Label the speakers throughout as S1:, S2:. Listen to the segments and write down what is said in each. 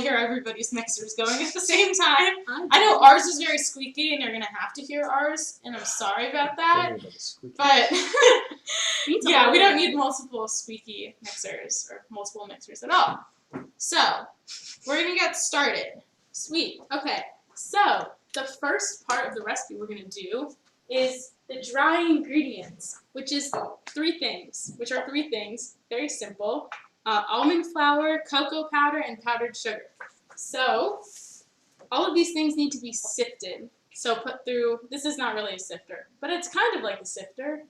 S1: hear everybody's mixers going at the same time. I know ours is very squeaky, and you're going to have to hear ours, and I'm sorry about that. But, yeah, we don't need multiple squeaky mixers or multiple mixers at all. So, we're going to get started. Sweet. Okay, so the first part of the recipe we're going to do is the dry ingredients, which are three things, very simple. Almond flour, cocoa powder, and powdered sugar. So, all of these things need to be sifted. So put through, this is not really a sifter, but it's kind of like a sifter.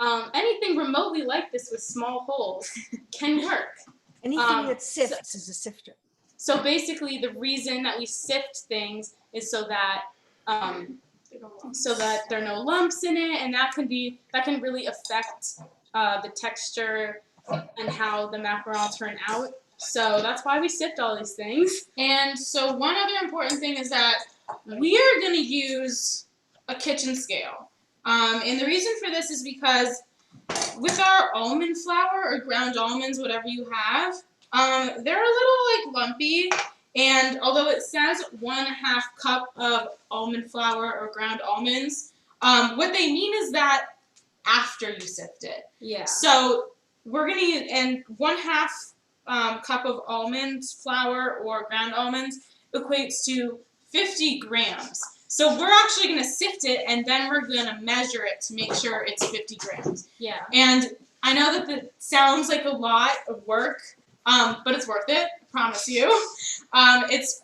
S1: Anything remotely like this with small holes can work.
S2: Anything that sifts is a sifter.
S1: So basically the reason that we sift things is so that there are no lumps in it, and that can really affect the texture and how the macarons turn out. So that's why we sift all these things. And so one other important thing is that we are going to use a kitchen scale. And the reason for this is because with our almond flour or ground almonds, whatever you have, they're a little lumpy. And although it says 1/2 cup of almond flour or ground almonds, what they mean is that after you sift it.
S2: Yeah.
S1: So we're going to use, and 1/2 cup of almond flour or ground almonds equates to 50 grams. So we're actually going to sift it, and then we're going to measure it to make sure it's 50 grams.
S2: Yeah.
S1: And I know that sounds like a lot of work, but it's worth it, I promise you. It's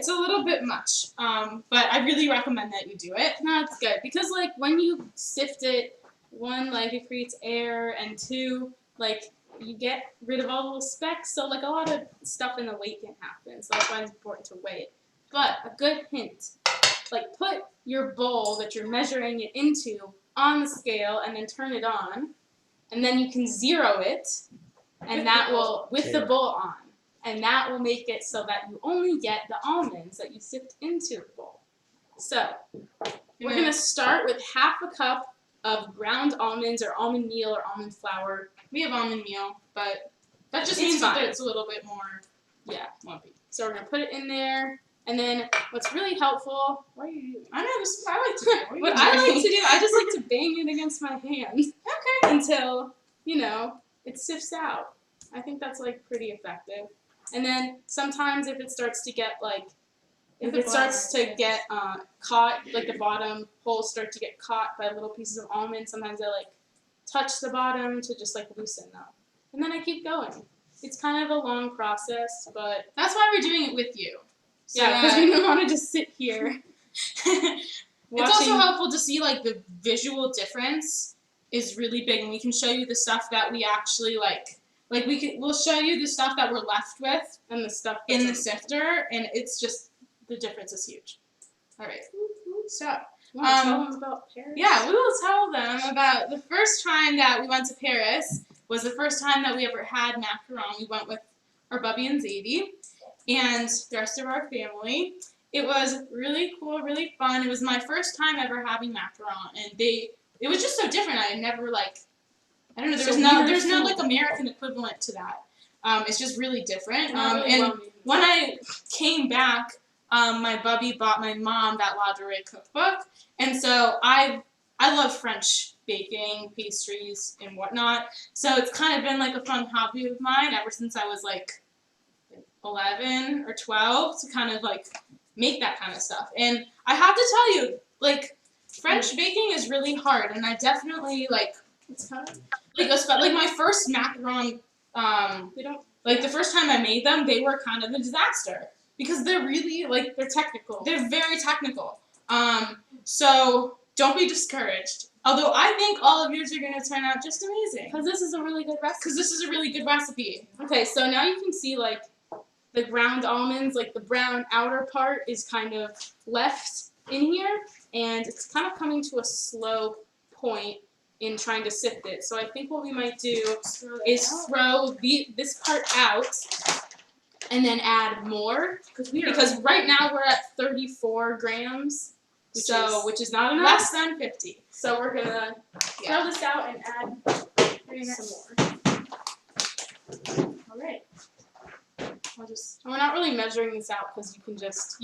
S1: a little bit much, but I really recommend that you do it.
S2: No, it's good, because when you sift it, one, it creates air, and two, you get rid of all the little specks, so a lot of stuff in the weight can happen, so that's why it's important to weigh it. But a good hint, put your bowl that you're measuring it into on the scale, and then turn it on, and then you can zero it, and with the bowl on, and that will make it so that you only get the almonds that you sift into the bowl. So, we're going to start with 1/2 cup of ground almonds or almond meal or almond flour.
S1: We have almond meal, but that just means that it's a little bit more lumpy.
S2: So we're going to put it in there, and then what's really helpful, what are you doing?
S1: I know, this is what I like to do.
S2: What I like to do, I just like to bang it against my hand.
S1: Okay.
S2: Until, it sifts out. I think that's pretty effective. And then sometimes if it starts to get caught, the bottom holes start to get caught by little pieces of almond, sometimes I touch the bottom to just loosen them. And then I keep going. It's kind of a long process, but
S1: that's why we're doing it with you.
S2: So yeah, because we don't want to just sit here.
S1: It's also helpful to see the visual difference is really big, and we can show you the stuff that we actually we'll show you the stuff that we're left with
S2: and the stuff
S1: in the sifter, and it's just the difference is huge. All right. So,
S2: tell them about Paris?
S1: Yeah, we will tell them about the first time that we went to Paris. Was the first time that we ever had macaron. We went with our Bubby and Zadie and the rest of our family. It was really cool, really fun. It was my first time ever having macaron, and it was just so different. I had never I don't know. There's no American equivalent to that. It's just really different. And when I came back, my Bubby bought my mom that La Durée cookbook, and so I love French baking, pastries, and whatnot. So it's kind of been a fun hobby of mine ever since I was 11 or 12 to kind of make that kind of stuff. And I have to tell you, French baking is really hard, and I definitely it's kind of my first macaron. The first time I made them, they were kind of a disaster because they're really they're technical. They're very technical. So don't be discouraged. Although I think all of yours are going to turn out just amazing.
S2: Because this is a really good
S1: recipe.
S2: Okay, so now you can see the ground almonds, the brown outer part is kind of left in here, and it's kind of coming to a slow point in trying to sift it. So I think what we might do is throw this part out and then add more, because right now we're at 34 grams, which is not enough.
S1: Less than 50.
S2: So we're gonna throw this out and add some more.
S1: All right.
S2: we're not really measuring this out because you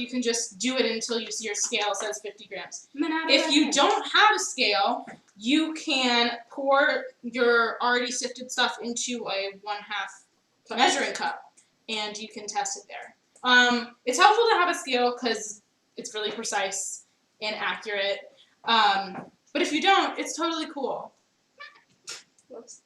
S2: can just
S1: do it until you see your scale says 50 grams.
S2: and then add it
S1: If
S2: right
S1: you
S2: in.
S1: don't have a scale, you can pour your already sifted stuff into a 1/2 measuring cup, and you can test it there. It's helpful to have a scale because it's really precise and accurate. But if you don't, it's totally cool.
S2: Whoops.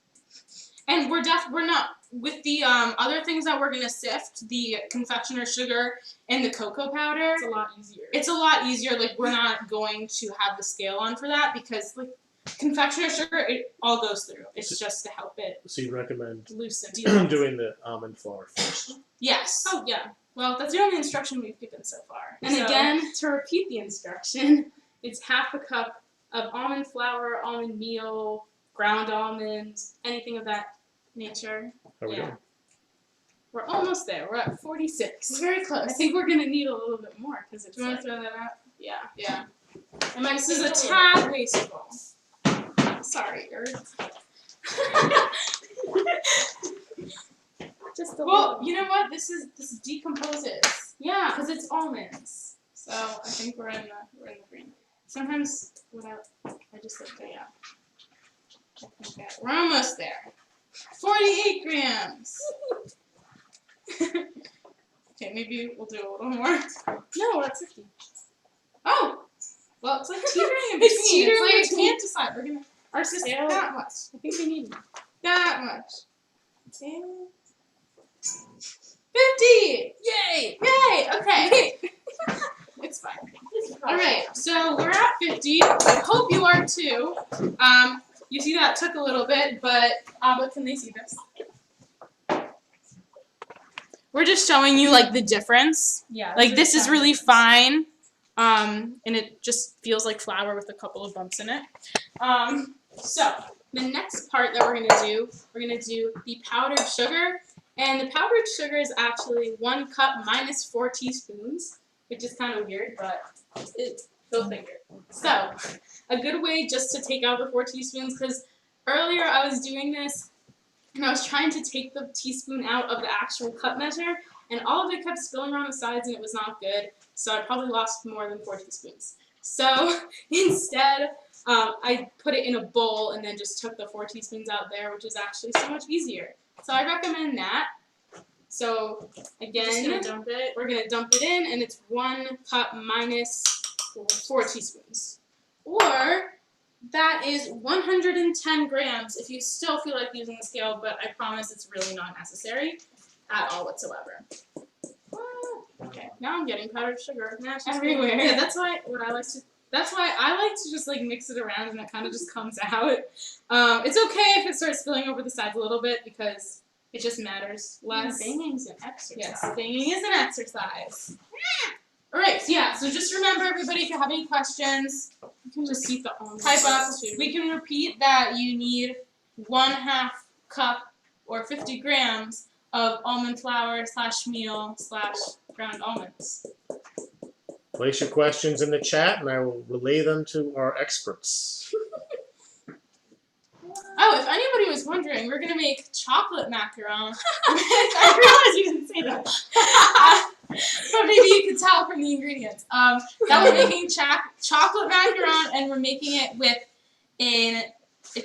S1: And we're not with the other things that we're gonna sift, the confectioner sugar and the cocoa powder.
S2: It's a lot easier.
S1: It's a lot easier. Like, we're not going to have the scale on for that because, like, confectioner sugar, it all goes through. It's just to help it
S3: So you'd recommend
S1: loosen.
S3: doing the almond flour first.
S1: Yes.
S2: Oh yeah.
S1: Well, that's the only instruction we've given so far.
S2: And
S1: So-
S2: again, to repeat the instruction, it's 1/2 cup of almond flour, almond meal, ground almonds, anything of that nature.
S3: How we
S2: Yeah.
S3: doing?
S2: We're almost there. We're at
S1: It's
S2: 46.
S1: very close.
S2: I think we're gonna need a little bit more because it's
S1: Do you want
S2: like,
S1: to throw that out?
S2: yeah.
S1: Yeah.
S2: It might
S1: This is a
S2: taste
S1: tad wasteful.
S2: Sorry, Earth. Just a
S1: Well,
S2: little.
S1: you know what? This decomposes
S2: Yeah.
S1: because it's almonds. So I think we're in the green. Sometimes I just like that. Yeah. Okay, we're almost there. 48 grams. Okay, maybe we'll do a little more.
S2: No, we're at 50.
S1: Oh, well, it's like teetering in between.
S2: It's teetering
S1: like
S2: between.
S1: we can't decide. We're gonna
S2: Our
S1: just
S2: scale.
S1: that much.
S2: I think we need.
S1: That much. 50! Yay! Yay! Okay. It's fine. All right. So we're at 50. I hope you are too. You see that took a little bit, but can they see this? We're just showing you like the difference.
S2: Yeah.
S1: Like, this is really fine, and it just feels like flour with a couple of bumps in it. So the next part that we're gonna do the powdered sugar, and the powdered sugar is actually 1 cup minus 4 teaspoons, which is kind of weird, but go figure. So a good way just to take out the 4 teaspoons, because earlier I was doing this and I was trying to take the teaspoon out of the actual cup measure, and all of it kept spilling around the sides, and it was not good. So I probably lost more than 4 teaspoons. So instead, I put it in a bowl and then just took the 4 teaspoons out there, which is actually so much easier. So I recommend that. So again, we're gonna dump it in, and it's 1 cup minus 4 teaspoons. Or that is 110 grams if you still feel like using the scale, but I promise it's really not necessary at all whatsoever. Okay, now I'm getting powdered sugar everywhere. Yeah, that's why I like to just like mix it around and it kind of just comes out. It's okay if it starts spilling over the sides a little bit because it just matters less.
S2: Banging's an exercise.
S1: Yes, banging is an exercise. Alright, so yeah, so just remember everybody, if you have any questions,
S2: You can just eat the almonds.
S1: type up.
S2: too.
S1: We can repeat that you need 1/2 cup or 50 grams of almond flour / meal / ground almonds.
S3: Place your questions in the chat, and I will relay them to our experts.
S1: Oh, if anybody was wondering, we're gonna make chocolate macaron. I realized you didn't say that. But maybe you could tell from the ingredients. That we're making chocolate macaron, and we're making it with a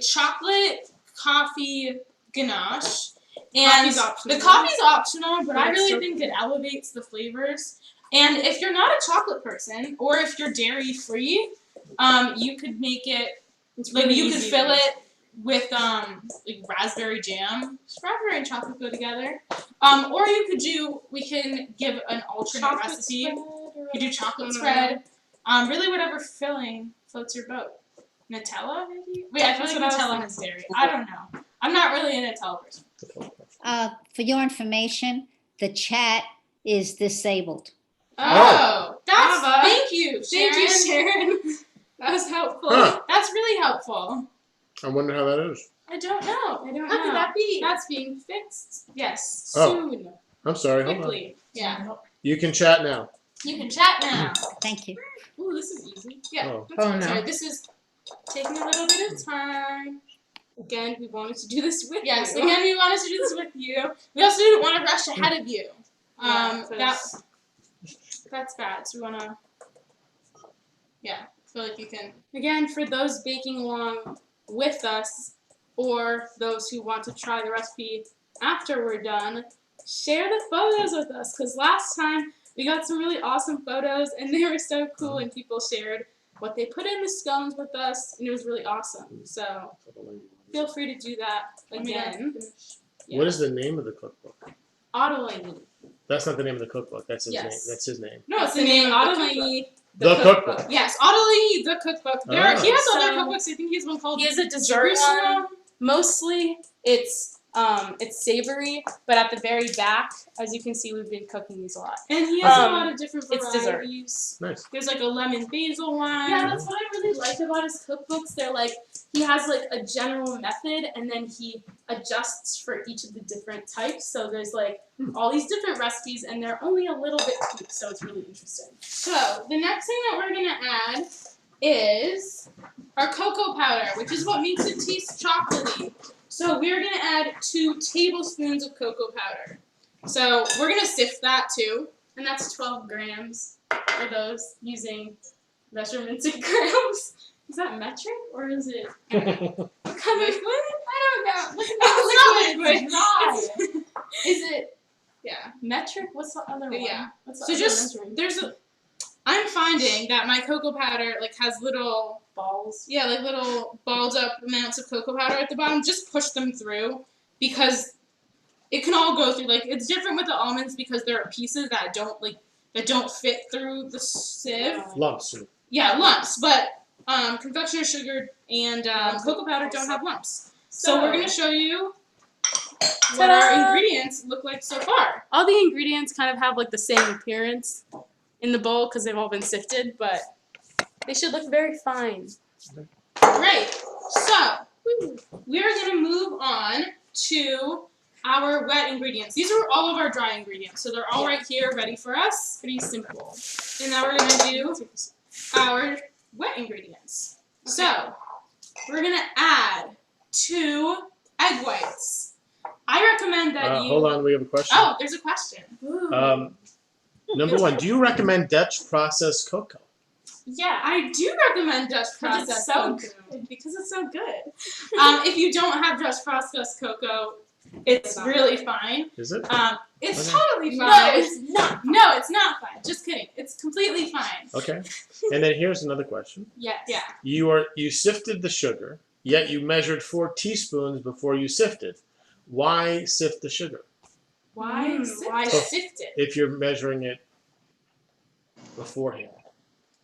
S1: chocolate coffee ganache. And
S2: Coffee's optional.
S1: the coffee's optional, but
S2: But
S1: I
S2: it's
S1: really
S2: so
S1: think it elevates the flavors. And if you're not a chocolate person, or if you're dairy free, you could make it
S2: It's
S1: like
S2: really
S1: you could
S2: easy
S1: fill
S2: to
S1: it with like raspberry jam. Raspberry and chocolate go together. Or we can give an alternate
S2: chocolate
S1: recipe.
S2: spread or
S1: You do chocolate
S2: Mhm.
S1: spread. Really whatever filling floats your boat. Nutella maybe? Wait, I feel
S2: That's
S1: like
S2: what I was
S1: Nutella has dairy. I don't know. I'm not really a Nutella person.
S4: For your information, the chat is disabled.
S1: Oh, that's
S2: Ava.
S1: thank you, Sharon.
S2: Thank you, Sharon. That was helpful.
S3: Huh.
S1: That's really helpful.
S3: I wonder how that is.
S1: I don't know.
S2: I don't
S1: How
S2: know.
S1: could that be?
S2: That's being fixed
S1: Yes.
S3: Oh.
S2: soon.
S3: I'm sorry, hold on.
S1: Quickly. Yeah.
S3: You can chat now.
S1: You can chat now.
S4: Thank you.
S2: Ooh, this is easy.
S1: Yeah.
S3: Oh.
S1: That's
S5: Oh,
S1: fine.
S5: no.
S1: Sorry, this is taking a little bit of time.
S2: Again, we wanted to do this with
S1: Yes,
S2: you.
S1: again, we wanted to do this with you. We also didn't want to rush ahead of you. That's bad. So we wanna, yeah, feel like you can.
S2: Again, for those baking along with us, or those who want to try the recipe after we're done, share the photos with us, because last time we got some really awesome photos and they were so cool, and people shared what they put in the scones with us, and it was really awesome. So feel free to do that again.
S3: What is the name of the cookbook?
S2: Ottolenghi.
S3: That's not the name of the cookbook. That's his
S2: Yes.
S3: name. That's his name.
S1: No,
S2: That's the name Ottolenghi.
S3: The cookbook.
S1: Yes, Ottolenghi, the cookbook. He has
S2: Oh.
S1: other
S2: So-
S1: cookbooks. I think he has one called
S2: He has a dessert
S1: Jerusalem.
S2: one. Mostly it's savory, but at the very back, as you can see, we've been cooking these a lot.
S1: And he has a
S2: Um,
S1: lot of different
S2: it's dessert.
S1: varieties.
S3: Nice.
S1: There's like a lemon basil one.
S2: Yeah, that's what I really like about his cookbooks. They're like, he has like a general method and then he adjusts for each of the different types. So there's like all these different recipes and they're only a little bit tweaked, so it's really interesting.
S1: So the next thing that we're gonna add is our cocoa powder, which is what makes it taste chocolatey. So we're gonna add 2 tablespoons of cocoa powder. So we're gonna sift that too.
S2: And that's 12 grams for those using measurements in grams. Is that metric or is it
S1: What kind of liquid? I don't know. Look at
S2: It's
S1: that
S2: not
S1: liquid.
S2: liquid.
S1: Is it? Yeah.
S2: metric? What's the other one?
S1: Yeah.
S2: What's the
S1: So
S2: other
S1: just
S2: measuring?
S1: I'm finding that my cocoa powder like has little
S2: balls.
S1: Yeah, like little balled up amounts of cocoa powder at the bottom. Just push them through because it can all go through. Like it's different with the almonds because there are pieces that don't fit through the sieve.
S3: Lumps.
S1: Yeah, lumps. But confectioner sugar and cocoa powder don't have lumps. So we're gonna show you what our
S2: Ta-da!
S1: ingredients look like so far.
S2: All the ingredients kind of have like the same appearance in the bowl because they've all been sifted, but they should look very fine.
S1: Great. So we're gonna move on to our wet ingredients. These are all of our dry ingredients, so they're all right here, ready for us.
S2: Pretty simple.
S1: And now we're gonna do our wet ingredients. So we're gonna add 2 egg whites. I recommend that you.
S3: Hold on, we have a question.
S1: Oh, there's a question.
S3: Number 1, do you recommend Dutch processed cocoa?
S1: Yeah, I do recommend Dutch
S2: Because
S1: processed
S2: it's so
S1: cocoa.
S2: good.
S1: Because it's so good. If you don't have Dutch processed cocoa, it's
S2: not
S1: really fine.
S3: Is it?
S1: It's
S3: Okay.
S1: totally fine.
S2: No, it's not.
S1: No, it's not fine. Just kidding. It's completely fine.
S3: Okay. And then here's another question.
S2: Yes.
S1: Yeah.
S3: You sifted the sugar, yet you measured 4 teaspoons before you sifted. Why sift the sugar
S1: Why
S2: Why
S1: sift it?
S3: if you're measuring it beforehand?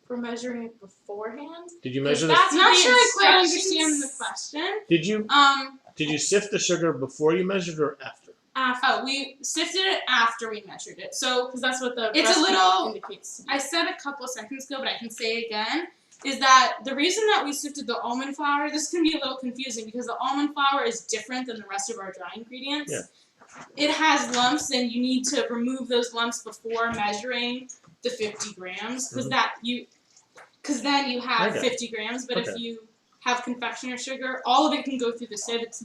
S2: For measuring it beforehand?
S3: Did you measure the
S1: That's not
S2: the
S1: sure I quite
S2: instructions.
S1: understand the question.
S3: Did you sift the sugar before you measured or after?
S1: Oh, we sifted it after we measured it. So
S2: Because that's what the
S1: It's a
S2: recipe
S1: little-
S2: indicates.
S1: I said a couple seconds ago, but I can say it again, is that the reason that we sifted the almond flour, this can be a little confusing because the almond flour is different than the rest of our dry ingredients.
S3: Yeah.
S1: It has lumps and you need to remove those lumps before measuring the 50 grams because then you have
S3: Okay.
S1: 50 grams, but if
S3: Okay.
S1: you have confectioner sugar, all of it can go through the sieve. It's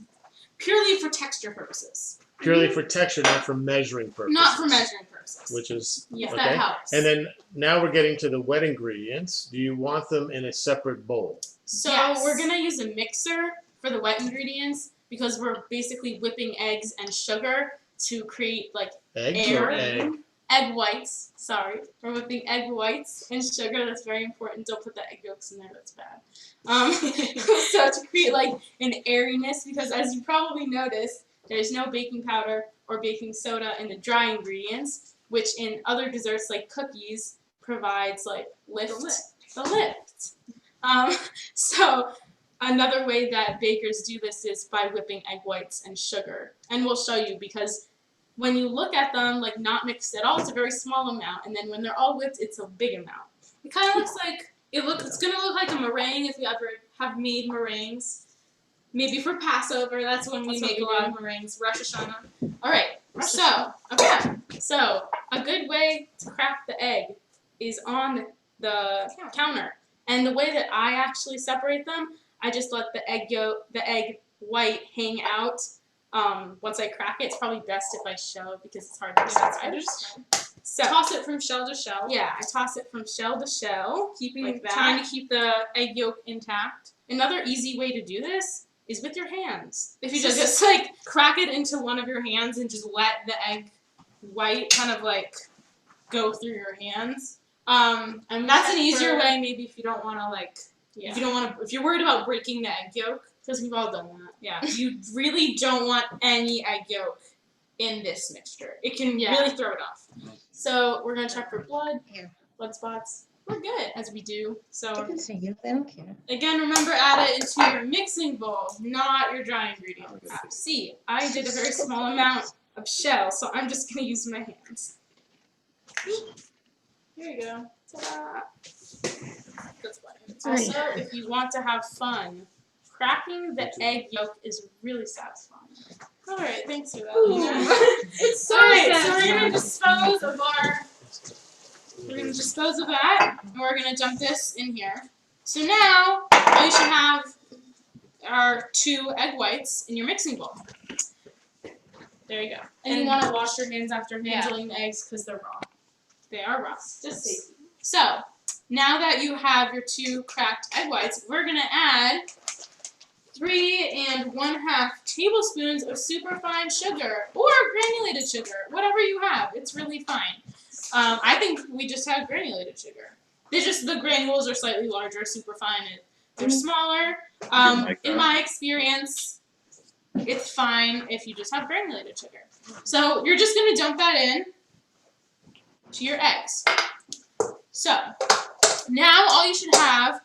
S1: purely for texture purposes,
S3: Purely for texture, not for measuring purposes.
S1: not for measuring purposes.
S3: Which is
S1: If
S3: okay.
S1: that helps.
S3: And then now we're getting to the wet ingredients. Do you want them in a separate bowl?
S2: So
S1: Yes.
S2: we're going to use a mixer for the wet ingredients because we're basically whipping eggs and sugar to create like
S3: Eggs
S2: air.
S3: or egg?
S2: Egg whites. Sorry. We're whipping egg whites and sugar. That's very important. Don't put the egg yolks in there. That's bad. So to create like an airiness, because as you probably noticed, there's no baking powder or baking soda in the dry ingredients, which in other desserts like cookies provides like lift. The lift. So another way that bakers do this is by whipping egg whites and sugar. And we'll show you because when you look at them, like not mixed at all, it's a very small amount. And then when they're all whipped, it's a big amount.
S1: It kind of looks like it's gonna look like a meringue if you ever have made meringues. Maybe for Passover, that's when we
S2: That's what
S1: make
S2: we
S1: a lot
S2: do.
S1: of meringues. Rosh Hashanah.
S2: All right. So, So a good way to crack the egg is on the counter. And the way that I actually separate them, I just let the egg white hang out once I crack it. It's probably best if I show because it's hard to describe. So
S1: Toss it from shell to shell.
S2: yeah, I toss it from shell to shell,
S1: Like that.
S2: trying to keep the egg yolk intact. Another easy way to do this is with your hands. If you
S1: So
S2: just
S1: like crack it into one of your hands and just let the egg white kind of like go through your hands. And that's an easier way, maybe if you don't want to like,
S2: Yeah.
S1: if you're worried about breaking the egg yolk, because we've all done that. Yeah. You really don't want any egg yolk in this mixture. It can really throw it off. So we're gonna check for blood spots. We're good as we do. So
S4: I can see you. They don't care.
S1: again, remember, add it into your mixing bowl, not your dry ingredients. See, I did a very small amount of shell, so I'm just gonna use my hands. Here you go. Ta-da. That's funny. Also, if you want to have fun, cracking the egg yolk is really satisfying. All right, thanks for that.
S2: It's so
S1: All right,
S2: sad.
S1: so we're gonna dispose of that, and we're gonna dump this in here. So now, all you should have are 2 egg whites in your mixing bowl. There you go. And you want to wash your hands after handling the eggs because they're raw. They are raw. Just safety. So, now that you have your 2 cracked egg whites, we're gonna add 3 1/2 tablespoons of superfine sugar or granulated sugar, whatever you have. It's really fine. I think we just have granulated sugar. The granules are slightly larger. Superfine, they're smaller. In my experience, it's fine if you just have granulated sugar. So you're just gonna dump that in to your eggs. So now all you should have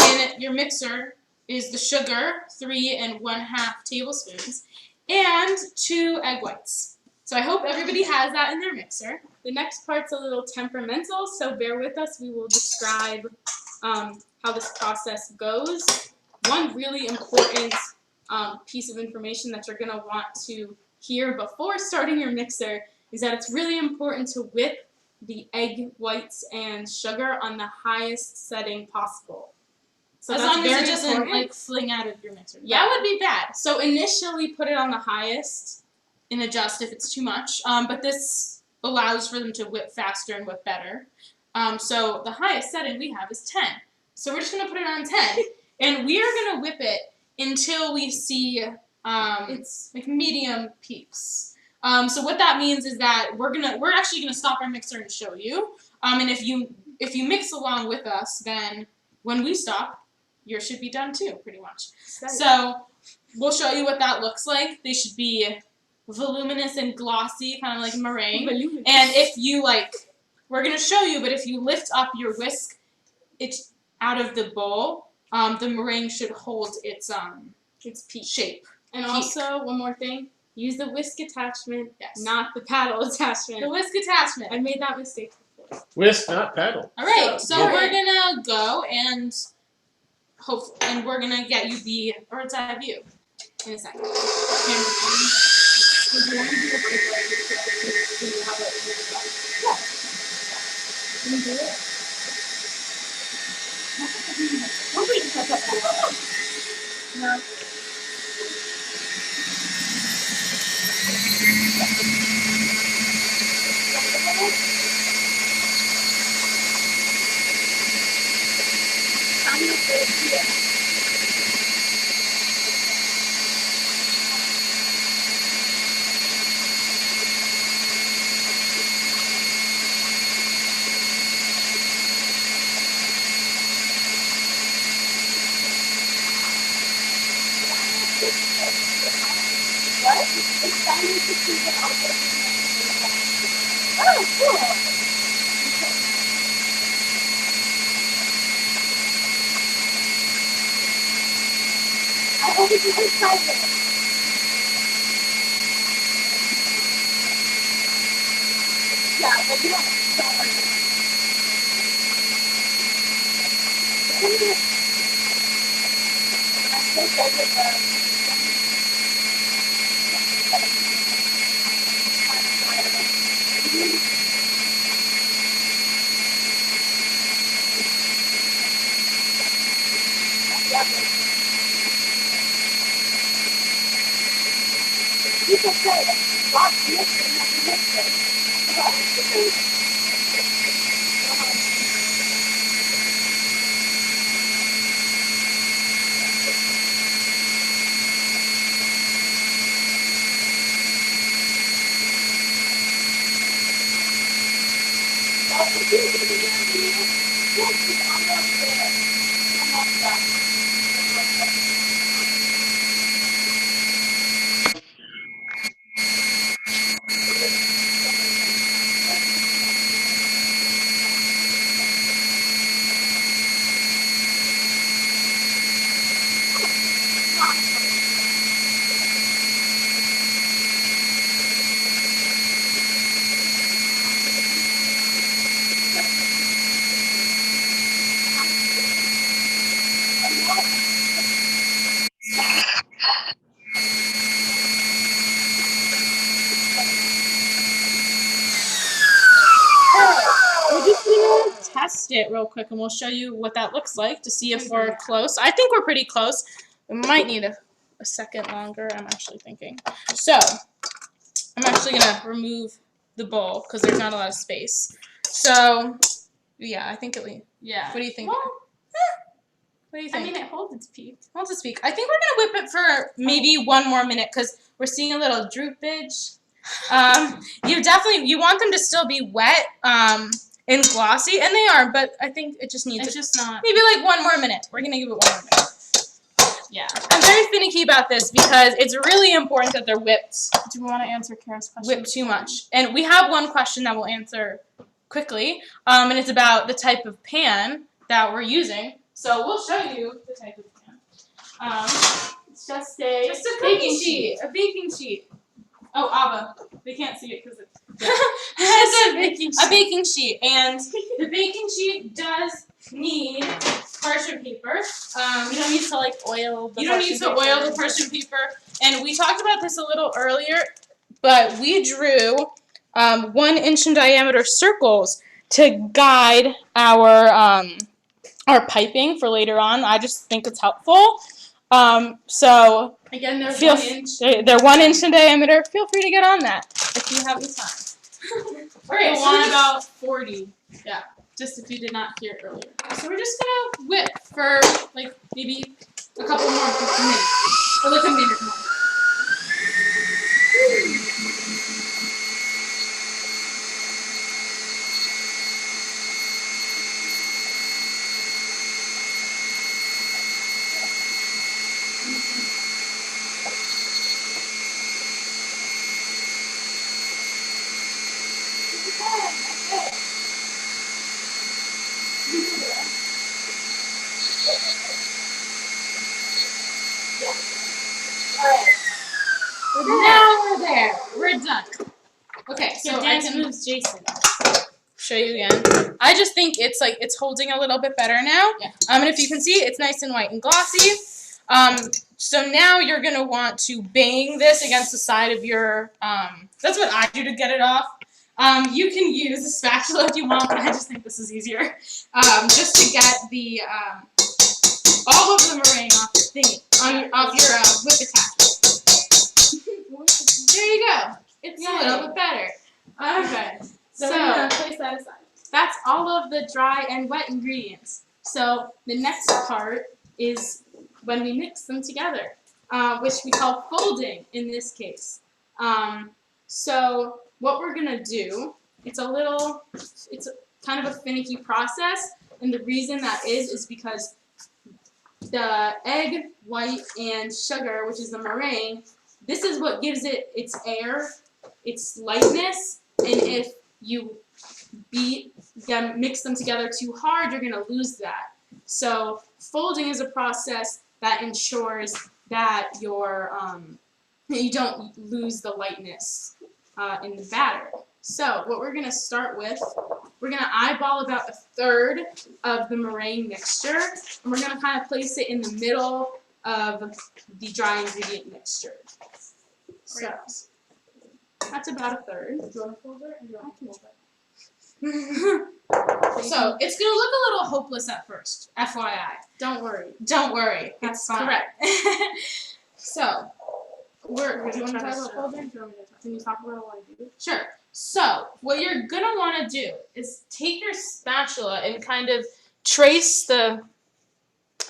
S1: in your mixer is the sugar, 3 1/2 tablespoons, and 2 egg whites. So I hope everybody has that in their mixer.
S2: The next part's a little temperamental, so bear with us. We will describe how this process goes. One really important piece of information that you're going to want to hear before starting your mixer is that it's really important to whip the egg whites and sugar on the highest setting possible. So
S1: as
S2: that's
S1: long as
S2: very
S1: it doesn't
S2: important.
S1: like fling out of your mixer.
S2: Yeah.
S1: That would be bad.
S2: So initially put it on the highest.
S1: And adjust if it's too much. But this allows for them to whip faster and whip better. So the highest setting we have is 10. So we're just gonna put it on 10, and we are gonna whip it until we see it's like medium peaks. So what that means is that we're actually gonna stop our mixer and show you. And if you mix along with us, then when we stop, yours should be done too, pretty much. So we'll show you what that looks like. They should be voluminous and glossy, kind of like meringue. And if you we're gonna show you, but if you lift up your whisk, it's out of the bowl. The meringue should hold its peak shape.
S2: And
S1: Peak.
S2: also, one more thing, use the whisk attachment,
S1: Yes.
S2: not the paddle attachment.
S1: The whisk attachment.
S2: I made that mistake before.
S3: Whisk, not paddle.
S1: All right, so
S3: Yeah.
S1: we're gonna go and we're gonna get you the bird's eye view in a second.
S2: Would you want to do a break like this? Do you have it in your stuff? Can you do it? No.
S1: We're just gonna test it real quick and we'll show you what that looks like to see if we're close. I think we're pretty close. We might need a second longer, I'm actually thinking. So, I'm actually gonna remove the bowl because there's not a lot of space. So, yeah, I think
S2: Yeah.
S1: what do you think?
S2: Well,
S1: What do you
S2: I
S1: think?
S2: mean, it holds its peak.
S1: Hold to speak. I think we're gonna whip it for maybe one more minute because we're seeing a little droopage. You want them to still be wet and glossy, and they are, but I think it just needs
S2: It's just not.
S1: maybe like one more minute. We're gonna give it one more minute.
S2: Yeah.
S1: I'm very finicky about this because it's really important that they're whipped.
S2: Do we want to answer Kara's question?
S1: Whipped too much. And we have one question that we'll answer quickly, and it's about the type of pan that we're using. So we'll show you the type of pan.
S2: It's just a
S1: baking sheet. A baking sheet. Oh, Abba. They can't see it because it's
S2: It's
S1: a baking sheet. And the baking sheet does need parchment paper.
S2: You don't need to like oil. The
S1: You don't need to
S2: parchment
S1: oil
S2: paper.
S1: the parchment paper. And we talked about this a little earlier, but we drew 1 inch in diameter circles to guide our piping for later on. I just think it's helpful. So
S2: Again, there's 1 inch.
S1: they're 1 inch in diameter. Feel free to get on that if you have the time. Alright,
S2: Go on about 40. Yeah. Just if you did not hear it earlier.
S1: so we're just gonna whip for like maybe a couple more minutes. Or like a minute more. Now we're there. We're done. Okay, so
S2: So
S1: I
S2: dance
S1: can
S2: moves Jason.
S1: show you again. I just think it's holding a little bit better now.
S2: Yeah.
S1: And if you can see, it's nice and white and glossy. So now you're gonna want to bang this against the side of your. That's what I do to get it off. You can use a spatula if you want, but I just think this is easier. Just to get the all of the meringue off your thingy, off your whip attachment. There you go. It's a little bit better. Okay.
S2: So we're gonna place that aside. That's all of the dry and wet ingredients. So the next part is when we mix them together, which we call folding in this case. So what we're gonna do, it's kind of a finicky process, and the reason that is because the egg, white, and sugar, which is the meringue, this is what gives it its air, its lightness, and if you mix them together too hard, you're gonna lose that. So folding is a process that ensures that you don't lose the lightness in the batter. So what we're gonna start with, we're gonna eyeball about 1/3 of the meringue mixture, and we're gonna kind of place it in the middle of the dry ingredient mixture. So that's about 1/3. Do you want to fold it? Or do you want to fold it?
S1: So it's gonna look a little hopeless at first, FYI.
S2: Don't worry.
S1: Don't worry,
S2: That's
S1: it's fine.
S2: correct.
S1: So
S2: Do you want to
S1: try
S2: talk
S1: to
S2: about
S1: show.
S2: folding? Can you talk about it while I do?
S1: Sure. So what you're gonna want to do is take your spatula and kind of trace the.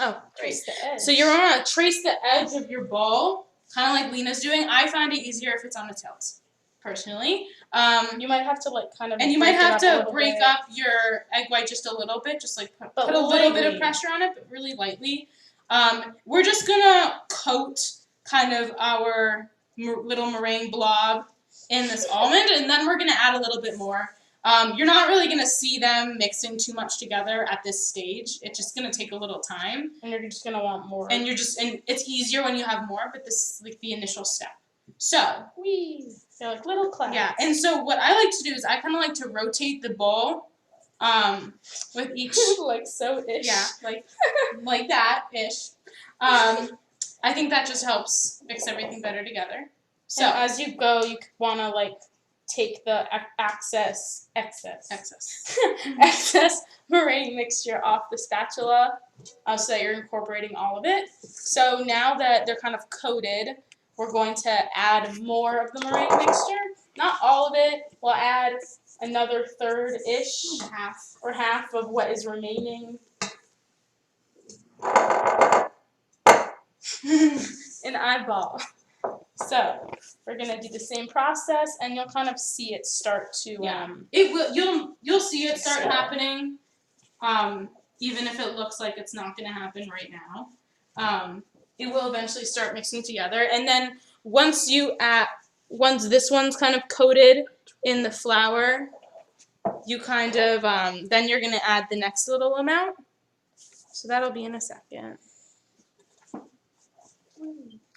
S1: Oh, trace.
S2: the edge.
S1: So you're gonna trace the edge of your ball, kind of like Lena's doing. I find it easier if it's on a tilt, personally.
S2: You might have to like kind of.
S1: And you might
S2: break it
S1: have
S2: up a
S1: to
S2: little
S1: break
S2: bit.
S1: up your egg white just a little bit, just like put
S2: But
S1: a little bit of
S2: lightly.
S1: pressure on it, but really lightly. We're just gonna coat kind of our little meringue blob in this almond, and then we're gonna add a little bit more. You're not really gonna see them mixing too much together at this stage. It's just gonna take a little time,
S2: And you're just gonna want more.
S1: and it's easier when you have more. But this is like the initial step. So
S2: Wee. They're like little clouds.
S1: yeah, and so what I like to do is I kind of like to rotate the bowl, with each.
S2: like so ish.
S1: Yeah, like that ish. I think that just helps mix everything better together.
S2: So
S1: So
S2: as you go, you wanna like take the excess excess meringue mixture off the spatula, so that you're incorporating all of it. So now that they're kind of coated, we're going to add more of the meringue mixture. Not all of it. We'll add another third-ish, half of what is remaining. An eyeball. So we're gonna do the same process, and you'll kind of see it start to.
S1: it will. You'll see it start happening. Even if it looks like it's not going to happen right now. It will eventually start mixing together, and then once this one's kind of coated in the flour, you kind of then you're gonna add the next little amount. So that'll be in a second.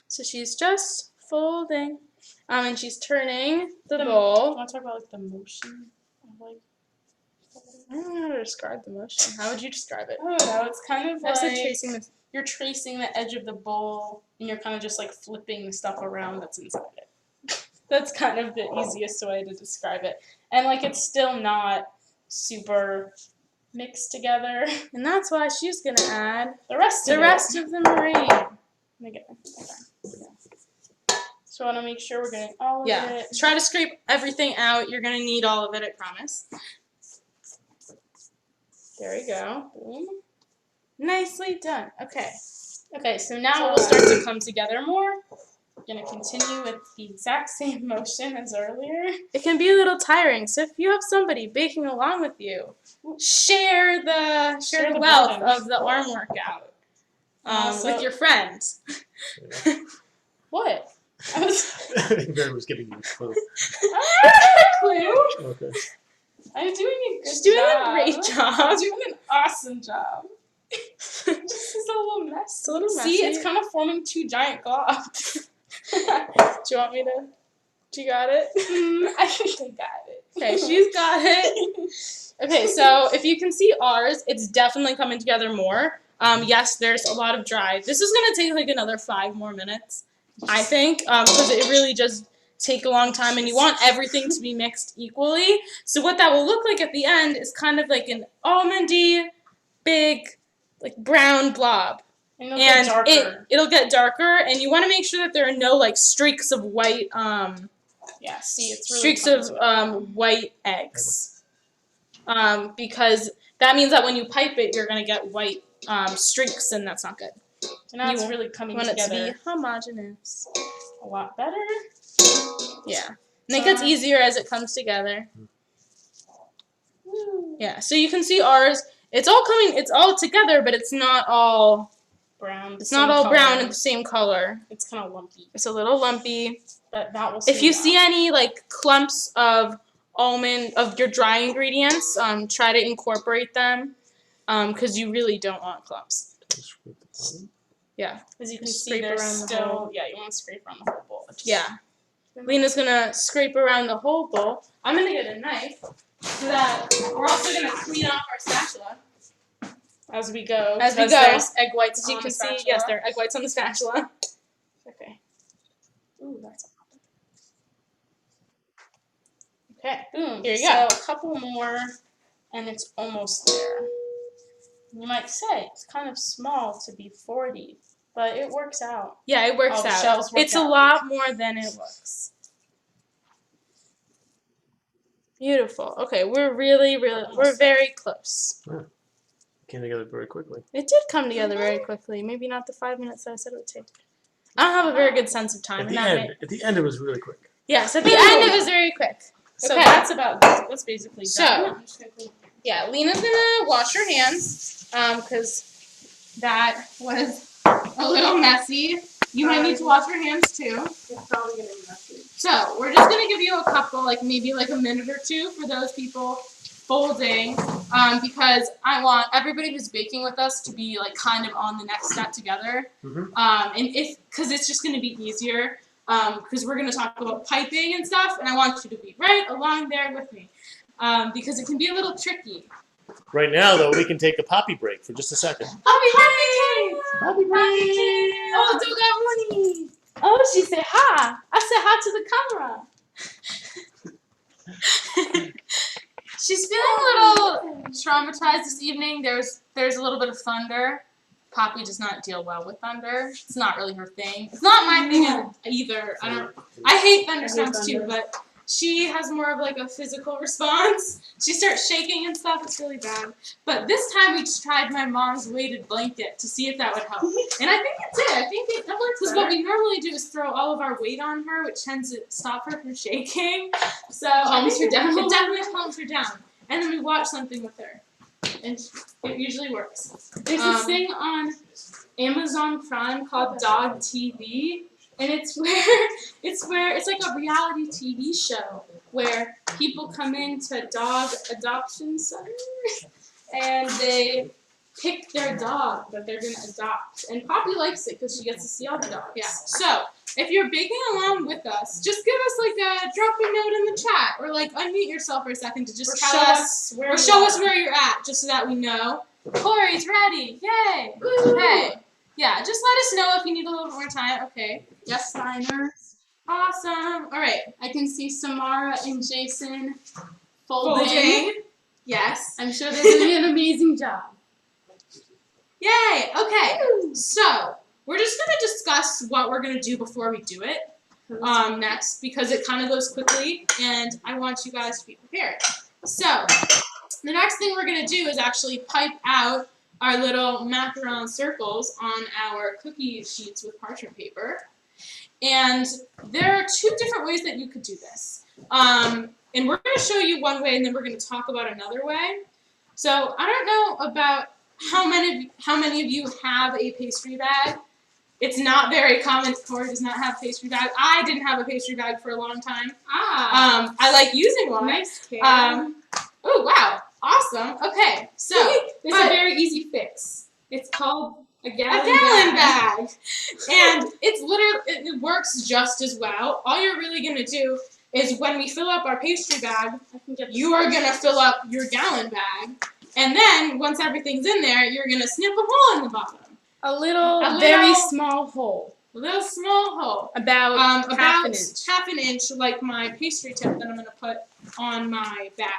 S1: So she's just folding, and she's turning the
S2: I
S1: bowl.
S2: want to talk about like the motion of like.
S1: I don't know how to describe the motion. How would you describe it?
S2: I don't know. It's kind of
S1: I said
S2: like
S1: tracing the.
S2: you're tracing the edge of the bowl, and you're kind of just like flipping the stuff around that's inside it. That's kind of the easiest way to describe it. And like it's still not super mixed together.
S1: And that's why she's gonna add
S2: The rest
S1: the
S2: of
S1: rest
S2: it.
S1: of the meringue.
S2: Okay. So I want to make sure we're getting all of
S1: Yeah.
S2: it.
S1: Try to scrape everything out. You're gonna need all of it, I promise.
S2: There we go. Boom.
S1: Nicely done. Okay.
S2: Okay, so now it will start to come together more. We're gonna continue with the exact same motion as earlier.
S1: It can be a little tiring, so if you have somebody baking along with you, share the
S2: the
S1: wealth
S2: burden.
S1: of the arm workout
S2: Also-
S1: with your friends.
S2: What? I was
S3: I think Barry was giving you a clue.
S2: clue.
S3: Okay.
S2: I'm doing a good
S1: She's doing
S2: job.
S1: a great job.
S2: I'm doing an awesome job. This is a little mess.
S1: It's a little
S2: See,
S1: messy.
S2: it's kind of forming two giant globs.
S1: Do you want me to? Do you got it?
S2: I think I got it.
S1: Okay, she's got it. Okay, so if you can see ours, it's definitely coming together more. Yes, there's a lot of dry. This is gonna take like another 5 more minutes, I think, because it really does take a long time, and you want everything to be mixed equally. So what that will look like at the end is kind of like an almondy, big, like brown blob.
S2: And it'll get darker.
S1: It'll get darker, and you want to make sure that there are no like streaks of white
S2: Yeah, see, it's really
S1: streaks
S2: coming
S1: of
S2: together.
S1: white eggs, because that means that when you pipe it, you're gonna get white streaks, and that's not good.
S2: So now it's
S1: you
S2: really coming
S1: You want it to
S2: together
S1: be homogeneous.
S2: a lot better.
S1: Yeah, and it gets easier as it comes together.
S2: Woo.
S1: Yeah, so you can see ours. It's all together, but it's not all.
S2: Brown.
S1: It's not all brown and the same color.
S2: It's kind of lumpy,
S1: It's a little lumpy.
S2: but that will.
S1: If you
S2: smooth
S1: see
S2: out.
S1: any like clumps of your dry ingredients, try to incorporate them, because you really don't want clumps. Yeah.
S2: As you can see,
S1: Scrape
S2: there's
S1: around the
S2: still,
S1: whole-
S2: yeah, you want to scrape around the whole bowl. Just-
S1: Yeah. Lena's gonna scrape around the whole bowl. I'm gonna get a knife so that we're also gonna clean off our spatula
S2: As we go.
S1: as we
S2: because
S1: go.
S2: There's egg whites
S1: As you
S2: on
S1: can
S2: the
S1: see,
S2: spatula.
S1: yes, there are egg whites on the spatula.
S2: Okay. Ooh, that's
S1: Okay.
S2: boom.
S1: Here you
S2: So
S1: go.
S2: a couple more, and it's almost there. You might say it's kind of small to be 40, but it works out.
S1: Yeah, it works
S2: Oh, the
S1: out.
S2: shells work
S1: It's a
S2: out.
S1: lot more than it looks. Beautiful. Okay, we're we're very close.
S3: Came together very quickly.
S1: It did come together very quickly. Maybe not the 5 minutes that I said it would take. I don't have a very good sense of time.
S3: At
S1: and
S3: the
S1: that
S3: end, it was really quick.
S1: Yes, at the end it was very quick.
S2: So
S1: Okay.
S2: that's basically
S1: So-
S2: done.
S1: Yeah, Lena's gonna wash her hands, because that was a little messy. You might need to wash your hands too.
S2: It's probably gonna be messy.
S1: So we're just gonna give you a couple, like maybe like a minute or two for those people folding, because I want everybody who's baking with us to be like kind of on the next step together.
S3: Mhm.
S1: And because it's just gonna be easier, because we're gonna talk about piping and stuff, and I want you to be right along there with me, because it can be a little tricky.
S3: Right now, though, we can take a poppy break for just a second.
S1: Poppy break!
S3: Poppy break!
S1: Oh, don't got money!
S2: Oh, she said hi. I said hi to the camera.
S1: She's feeling a little traumatized this evening. There's a little bit of thunder. Poppy does not deal well with thunder. It's not really her thing. It's not my thing either. I hate thunderstorms too, but she has more of like a physical response. She starts shaking and stuff. It's really bad. But this time we just tried my mom's weighted blanket to see if that would help. And I think it did. I think it worked. Because what we normally do is throw all of our weight on her, which tends to stop her from shaking. So
S2: Calms her down.
S1: It definitely calms her down. And then we watch something with her. And it usually works.
S2: There's this thing on Amazon Prime called Dog TV, and it's like a reality TV show where people come into dog adoption centers and they pick their dog that they're gonna adopt. And Poppy likes it because she gets to see all the dogs.
S1: Yeah. So if you're baking along with us, just give us like a drop a note in the chat, or like unmute yourself for a second to just tell us,
S2: where
S1: or show us where you're at, just so that we know. Corey's ready! Yay! Okay. Yeah, just let us know if you need a little bit more time. Okay.
S2: Yes, signers.
S1: Awesome. All right.
S2: I can see Samara and Jason folding.
S1: Folding. Yes.
S2: I'm sure they're doing an amazing job.
S1: Yay! Okay. So we're just gonna discuss what we're gonna do before we do it. Next, because it kind of goes quickly, and I want you guys to be prepared. So the next thing we're gonna do is actually pipe out our little macaron circles on our cookie sheets with parchment paper. And there are two different ways that you could do this. And we're going to show you one way, and then we're going to talk about another way. So I don't know about how many of you have a pastry bag. It's not very common. Corey does not have a pastry bag. I didn't have a pastry bag for a long time. I like using one.
S2: Nice kid.
S1: Oh, wow. Awesome. Okay. So
S2: There's a very easy fix. It's called a gallon
S1: bag. And it's literally, it works just as well. All you're really going to do is when we fill up our pastry bag, you are going to fill up your gallon bag. And then once everything's in there, you're going to snip a hole in the bottom.
S2: A little
S1: very
S2: very small hole.
S1: A little small hole.
S2: About half an inch.
S1: Half an inch, like my pastry tip that I'm going to put on my bag.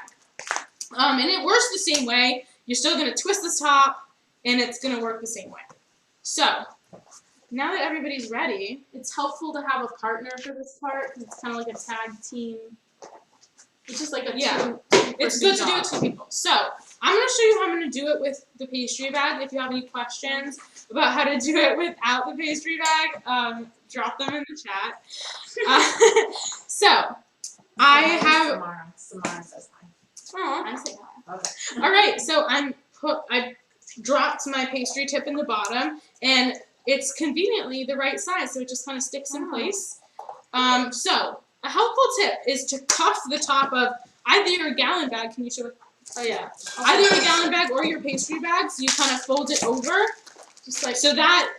S1: And it works the same way. You're still going to twist the top, and it's going to work the same way. So, now that everybody's ready,
S2: It's helpful to have a partner for this part because it's kind of like a tag team. It's just like a
S1: Yeah.
S2: two
S1: it's good to do it with two people. So, I'm going to show you how I'm going to do it with the pastry bag. If you have any questions about how to do it without the pastry bag, drop them in the chat. So, I have...
S5: Samara says hi.
S1: Aw.
S2: I say hi.
S5: Okay.
S1: All right, so I dropped my pastry tip in the bottom, and it's conveniently the right size, so it just kind of sticks in place. So a helpful tip is to cuff the top of either your gallon bag. Can you show it? Oh yeah, either your gallon bag or your pastry bag. So you kind of fold it over, just like so. That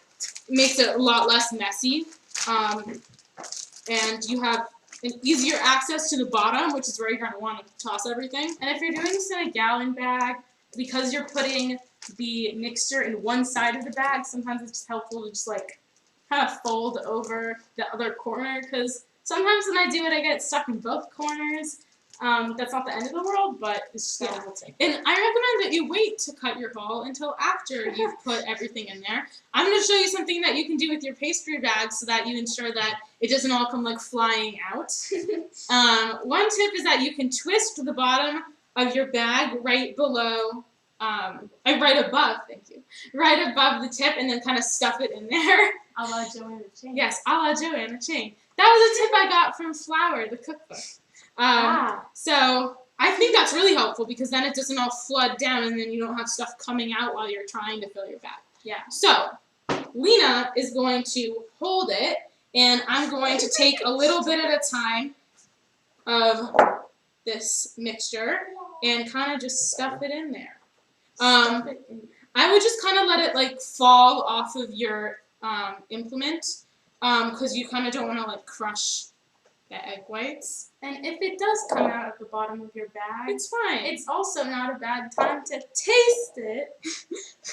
S1: makes it a lot less messy, and you have an easier access to the bottom, which is where you're going to want to toss everything. And if you're doing this in a gallon bag, because you're putting the mixture in one side of the bag, sometimes it's just helpful to just like kind of fold over the other corner, because sometimes when I do it, I get stuck in both corners. That's not the end of the world, but it's just a little thing. And I recommend that you wait to cut your hole until after you've put everything in there. I'm going to show you something that you can do with your pastry bag so that you ensure that it doesn't all come like flying out. One tip is that you can twist the bottom of your bag right below, right above, thank you, right above the tip, and then kind of stuff it in there.
S2: A la Joanna Chang.
S1: Yes, a la Joanna Chang. That was a tip I got from Flour, the cookbook. So I think that's really helpful because then it doesn't all flood down and then you don't have stuff coming out while you're trying to fill your bag.
S2: Yeah.
S1: So Lena is going to hold it, and I'm going to take a little bit at a time of this mixture and kind of just stuff it in there. I would just kind of let it like fall off of your implement because you kind of don't want to like crush the egg whites.
S2: And if it does come out at the bottom of your bag,
S1: It's fine.
S2: it's also not a bad time to taste it.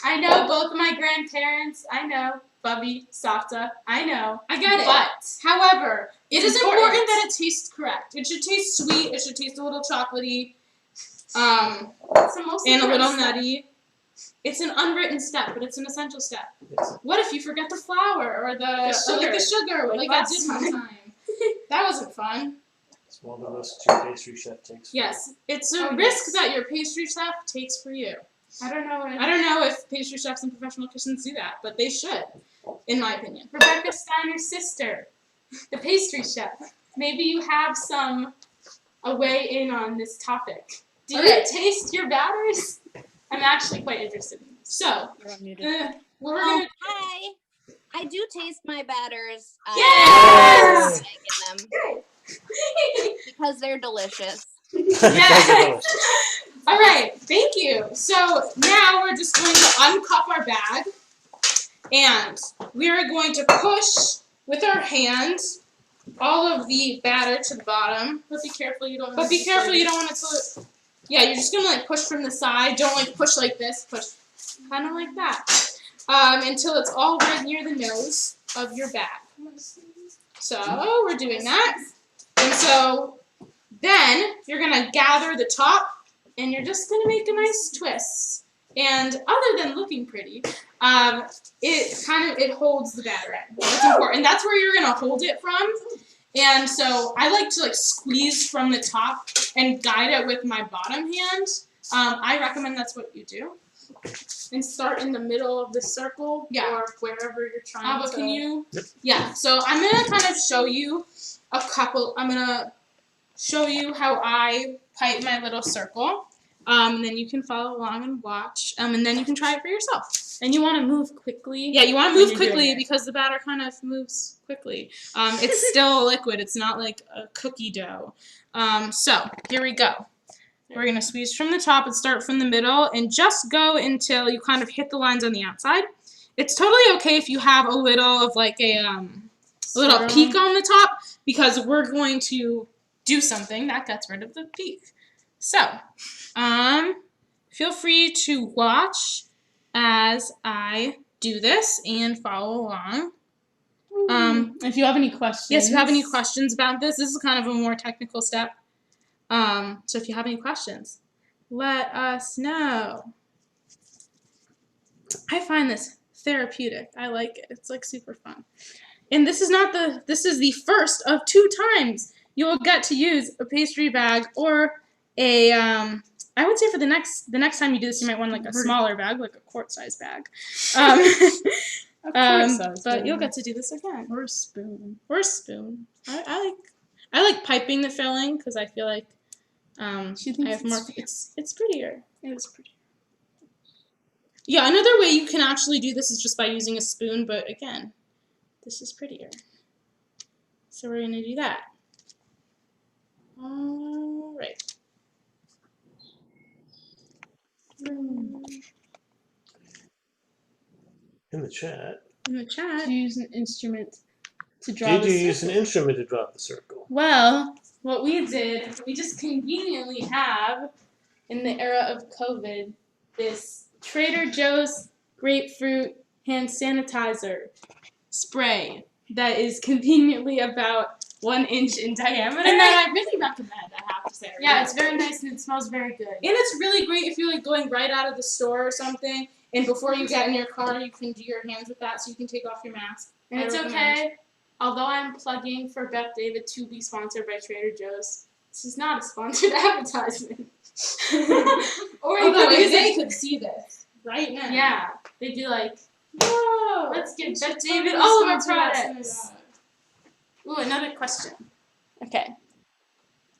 S2: I know both of my grandparents. I know Bubby, Safta. I know.
S1: I get it.
S2: But
S1: However, it
S2: It's
S1: is important
S2: important.
S1: that it tastes correct. It should taste sweet. It should taste a little chocolatey,
S2: it's the most
S1: and a little
S2: important step.
S1: nutty. It's an unwritten step, but it's an essential step.
S3: Yes.
S1: What if you forget the flour or the sugar, like I
S2: last
S1: did one time? That wasn't fun.
S3: It's one of the risks your pastry chef takes.
S1: Yes, it's a
S2: Oh,
S1: risk
S2: yes.
S1: that your pastry chef takes for you.
S2: I don't know.
S1: I don't know if pastry chefs and professional kitchens do that, but they should, in my opinion.
S2: Rebecca Steiner's sister, the pastry chef. Maybe you have a way in on this topic. Do you
S1: Okay.
S2: taste your batters? I'm actually quite interested in this.
S1: So,
S4: You're unmuted.
S1: what we're gonna
S5: Hi. I do taste my batters.
S1: Yes!
S5: I get them because they're delicious.
S1: Yeah. All right, thank you. So now we're just going to uncup our bag, and we are going to push with our hands all of the batter to the bottom.
S2: But be careful you don't.
S1: But be careful, you don't want it to. Yeah, you're just gonna like push from the side. Don't like push like this. Push kind of like that until it's all right near the nose of your bag. So we're doing that, and so then you're gonna gather the top, and you're just gonna make a nice twist. And other than looking pretty, it holds the batter in. That's important. That's where you're gonna hold it from. And so I like to like squeeze from the top and guide it with my bottom hand. I recommend that's what you do.
S2: And start in the middle of the circle.
S1: Yeah.
S2: Or wherever you're trying
S1: But
S2: to.
S1: can you?
S3: Yep.
S1: Yeah. So I'm gonna kind of show you I'm gonna show you how I pipe my little circle. And then you can follow along and watch. And then you can try it for yourself.
S2: And you want to move quickly.
S1: Yeah, you want to
S2: when
S1: move
S2: you're doing
S1: quickly
S2: it.
S1: because the batter kind of moves quickly. It's still a liquid. It's not like a cookie dough. So here we go. We're going to squeeze from the top and start from the middle and just go until you kind of hit the lines on the outside. It's totally okay if you have a little of like a little peak on the top because we're going to do something that gets rid of the peak. So, feel free to watch as I do this and follow along.
S2: If you have any questions.
S1: Yes, if you have any questions about this, this is kind of a more technical step. So if you have any questions, let us know. I find this therapeutic. I like it. It's like super fun. And this is the first of 2 times you will get to use a pastry bag or a I would say for the next time you do this, you might want like a smaller bag, like a quart-size bag. But you'll get to do this again.
S2: Or a spoon.
S1: Or a spoon. I like piping the filling because I feel like
S2: She thinks
S1: I have more.
S2: it's
S1: It's prettier.
S2: It is pretty.
S1: Yeah, another way you can actually do this is just by using a spoon, but again, this is prettier. So we're gonna do that. All right.
S3: In the chat,
S1: In the chat.
S2: To use an instrument to draw
S3: did
S2: the
S3: you use an
S2: circle.
S3: instrument to draw the circle?
S2: Well, what we did, we just conveniently have, in the era of COVID, this Trader Joe's grapefruit hand sanitizer spray that is conveniently about 1 inch in diameter.
S1: And that I really recommend, I have to say.
S2: Yeah, it's very nice and it smells very good.
S1: And it's really great if you're like going right out of the store or something, and before you get in your car, you can do your hands with that, so you can take off your mask.
S2: And
S1: I
S2: it's
S1: recommend.
S2: okay, although I'm plugging for Beth David to be sponsored by Trader Joe's. This is not a sponsored advertisement. Or
S1: Although
S2: because
S1: if they could see this right now.
S2: yeah, they'd be like,
S1: Whoa.
S2: let's give
S1: Should
S2: Beth David
S1: totally
S2: all of our
S1: sponsor that
S2: products.
S1: synagogue.
S2: Ooh, another question.
S1: Okay.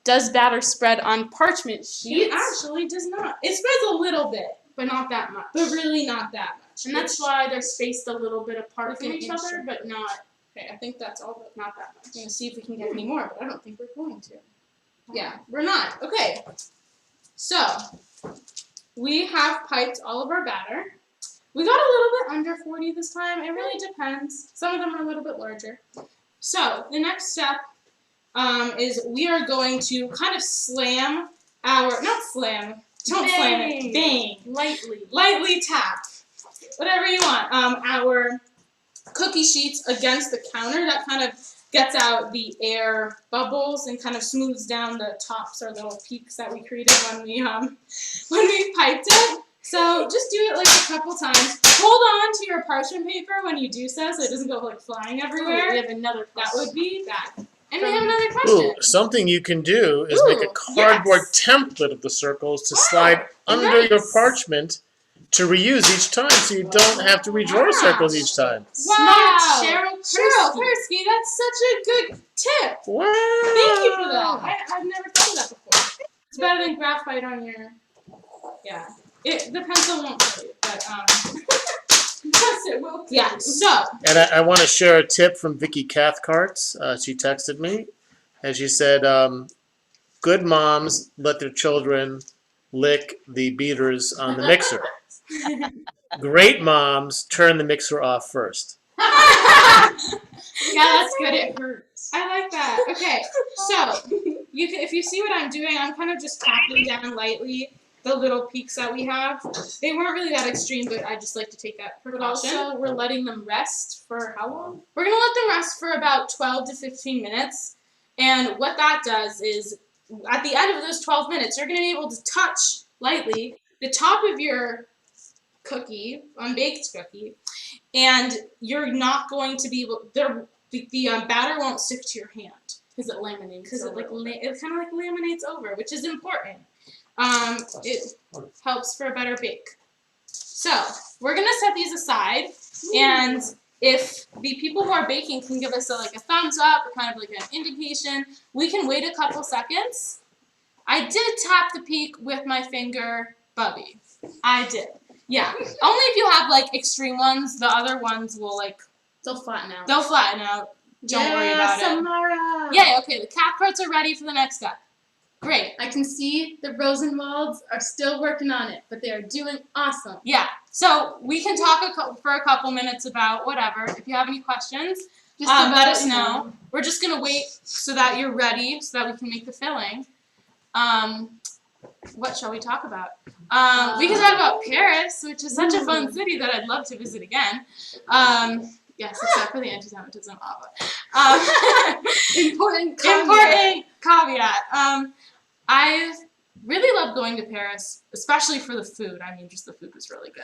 S2: does batter spread on parchment sheets?
S1: It actually does not. It spreads a little bit, but not that much.
S2: But really not that much.
S1: And that's why they're spaced a little bit apart
S2: Like
S1: from
S2: an
S1: each
S2: inch
S1: other,
S2: or-
S1: but not
S2: Okay, I think that's all, but not that much.
S1: I'm gonna see if we can get any more, but I don't think we're going to. Yeah, we're not. Okay. So we have piped all of our batter. We got a little bit under 40 this time. It really depends. Some of them are a little bit larger. So the next step is we are going to kind of slam our, not slam, don't slam it, bang, lightly tap, whatever you want, our cookie sheets against the counter. That kind of gets out the air bubbles and kind of smooths down the tops or little peaks that we created when we piped it. So just do it like a couple times. Hold on to your parchment paper when you do so it doesn't go like flying everywhere.
S2: We have another
S1: That
S2: question.
S1: would be bad. And we have another question.
S3: Ooh, something you can do is make a
S1: Ooh,
S3: cardboard
S1: yes.
S3: template of the circles to
S1: Wow,
S3: slide under your
S1: nice.
S3: parchment to reuse each time, so you don't have to redraw
S1: Wow.
S3: circles each time.
S1: Wow,
S2: Cheryl
S1: Cheryl
S2: Persky.
S1: Persky, that's such a good tip.
S3: Wow!
S1: Thank you for that. I've never thought of that before. It's better than graphite on your. Yeah, the pencil won't kill you, but
S2: Yes, it will.
S1: yeah. So
S3: And I want to share a tip from Vicky Cathcarts. She texted me, and she said, "Good moms let their children lick the beaters on the mixer. Great moms turn the mixer off first."
S1: yeah, that's good. It hurts. I like that. Okay, so if you see what I'm doing, I'm kind of just tapping down lightly the little peaks that we have. They weren't really that extreme, but I just like to take that
S2: But
S1: precaution.
S2: also, we're letting them rest for how long?
S1: We're gonna let them rest for about 12 to 15 minutes. And what that does is, at the end of those 12 minutes, you're gonna be able to touch lightly the top of your cookie, unbaked cookie, and you're not going to be able, the batter won't stick to your hand.
S2: Because it laminates.
S1: Because it
S2: over.
S1: it kind of like laminates over, which is important. It helps for a better bake. So we're gonna set these aside, and if the people who are baking can give us a thumbs up or kind of like an indication, we can wait a couple seconds. I did tap the peak with my finger, Bubby. I did. Yeah. Only if you have like extreme ones. The other ones will
S2: They'll flatten out.
S1: they'll flatten out. Don't worry about it.
S2: Samara.
S1: Yeah. Okay. The Cathcarts are ready for the next step. Great.
S2: I can see the Rosenwalds are still working on it, but they are doing awesome.
S1: Yeah. So we can talk for a couple minutes about whatever. If you have any questions,
S2: Just
S1: let us know. We're just gonna wait so that you're ready, so that we can make the filling. What shall we talk about? We can talk about Paris, which is such a fun city that I'd love to visit again. Yes, except for the anti-Semitism.
S2: Important
S1: caveat. I really love going to Paris, especially for the food. I mean, just the food was really good.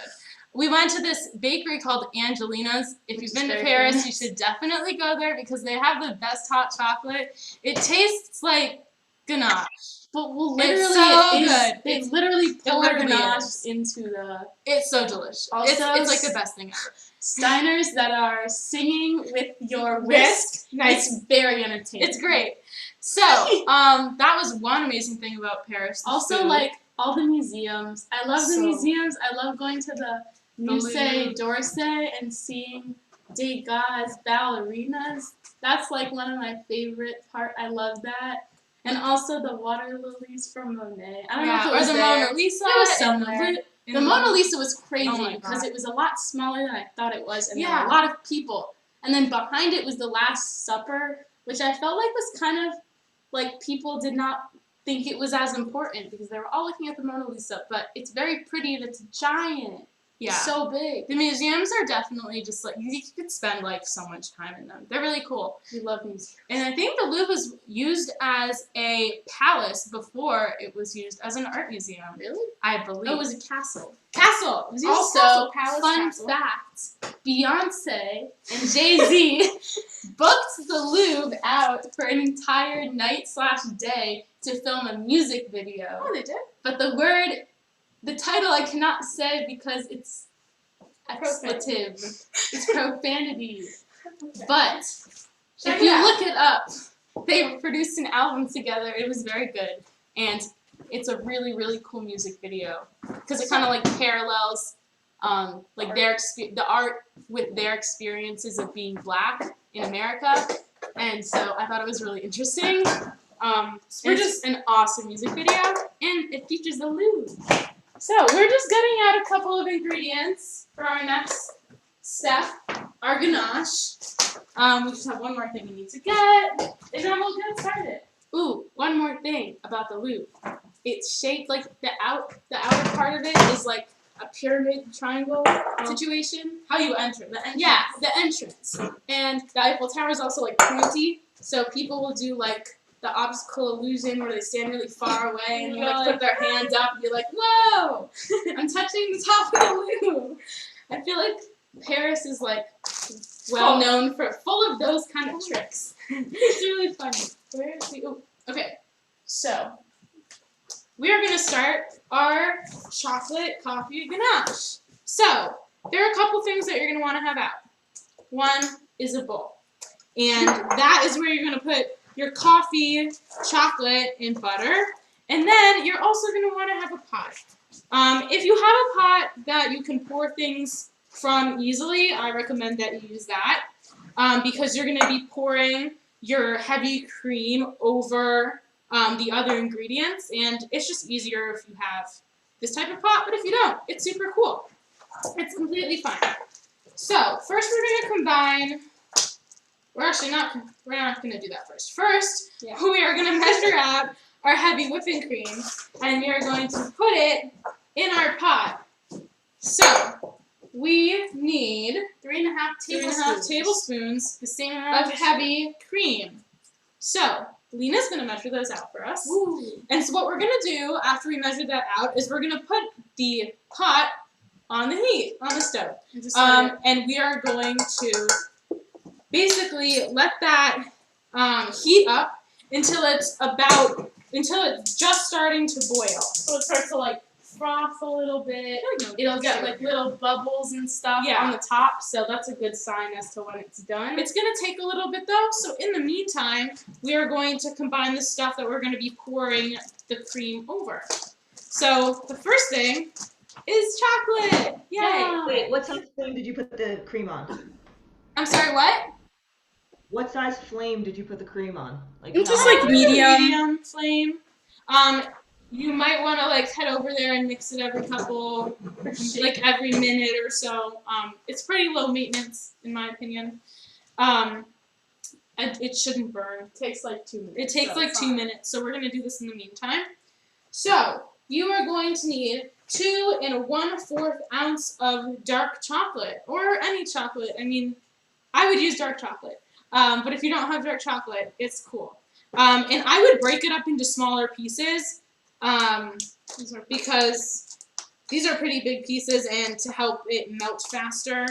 S1: We went to this bakery called Angelina's. If you've been to Paris, you should definitely go there because they have the best hot chocolate. It tastes like ganache.
S2: But
S1: It's so good.
S2: They literally pour
S1: literally
S2: ganache
S1: is.
S2: into the
S1: It's so delicious.
S2: Also,
S1: it's like the best thing ever.
S2: Steiners that are singing with your whisk.
S1: Nice.
S2: It's very entertaining.
S1: It's great. So, that was one amazing thing about Paris. the
S2: Also,
S1: food.
S2: like, all the museums. I love the
S1: So-
S2: museums. I love going to the Musée
S1: Louvre.
S2: d'Orsay and seeing Degas ballerinas. That's, like, one of my favorite part. I love that. And also the water lilies from Monet. I don't know if it
S1: or
S2: was
S1: the
S2: there.
S1: Mona Lisa.
S2: It was
S1: in
S2: somewhere.
S1: in
S2: The Mona Lisa was crazy
S1: Oh my
S2: because
S1: God.
S2: it was a lot smaller than I thought it was, and there
S1: Yeah.
S2: were a lot of people. And then behind it was the Last Supper, which I felt like was kind of like people did not think it was as important because they were all looking at the Mona Lisa. But it's very pretty and it's giant.
S1: Yeah.
S2: It's so big.
S1: The museums are definitely just like, you could spend like so much time in them. They're really cool.
S2: We love museums.
S1: And I think the Louvre was used as a palace before it was used as an art museum.
S2: Really?
S1: I believe.
S2: Oh, it was a castle.
S1: castle. It was used as
S2: Also,
S1: castle, palace,
S2: fun
S1: castle.
S2: fact, Beyonce and Jay-Z booked the Louvre out for an entire night/day to film a music video.
S1: Oh, they did?
S2: But the title I cannot say because it's expletive. It's profanity. But
S1: Check
S2: if
S1: it
S2: you
S1: out.
S2: look it up, they produced an album together. It was very good, and it's a really, really cool music video because it kind of like parallels like the art with their experiences of being Black in America, and so I thought it was really interesting. It's just an awesome music video, and it features the Louvre. So we're just getting out a couple of ingredients for our next step, our ganache. We just have one more thing we need to get, and then we'll get started. Ooh, one more thing about the Louvre. It's shaped like the outer part of it is like a pyramid triangle situation. How you enter, the entrance. Yeah, the entrance. And the Eiffel Tower is also like pointy, so people will do like the optical illusion where they stand really far away and they like put their hands up and be like, whoa, I'm touching the top of the Louvre. I feel like Paris is like well known for full of those kind of tricks. It's really funny. Where is the, oh, okay, so we are gonna start our chocolate coffee ganache. So there are a couple things that you're gonna wanna have out. One is a bowl, and that is where you're gonna put your coffee, chocolate, and butter. And then you're also going to want to have a pot. If you have a pot that you can pour things from easily, I recommend that you use that because you're going to be pouring your heavy cream over the other ingredients, and it's just easier if you have this type of pot, but if you don't, it's super cool. It's completely fine. So first we're going to combine. We're not going to do that first. First, we are going to measure out our heavy whipping cream, and we are going to put it in our pot. So, we need 3.5 tablespoons The same amount
S1: of heavy cream. So, Lena's going to measure those out for us.
S2: Ooh.
S1: And so what we're going to do after we measure that out is we're going to put the pot on the stove. And we are going to basically let that heat up until it's just starting to boil. So it starts to like froth a little bit. It'll get like little bubbles and stuff on the top. So that's a good sign as to when it's done. It's gonna take a little bit though. So in the meantime, we are going to combine the stuff that we're gonna be pouring the cream over. So the first thing is chocolate. Yay!
S2: Yeah.
S6: Wait, what size flame did you put the cream on?
S1: I'm sorry, what?
S6: What size flame did you put the cream on? Like
S2: Just
S6: how-
S2: like
S1: medium flame. You might want to like head over there and mix it every every minute or so. It's pretty low maintenance in my opinion. It shouldn't burn.
S2: It takes like 2 minutes.
S1: It takes like 2 minutes, so we're gonna do this in the meantime. So you are going to need 2 1/4 ounce of dark chocolate or any chocolate. I mean, I would use dark chocolate. But if you don't have dark chocolate, it's cool. And I would break it up into smaller pieces because these are pretty big pieces, and to help it melt faster,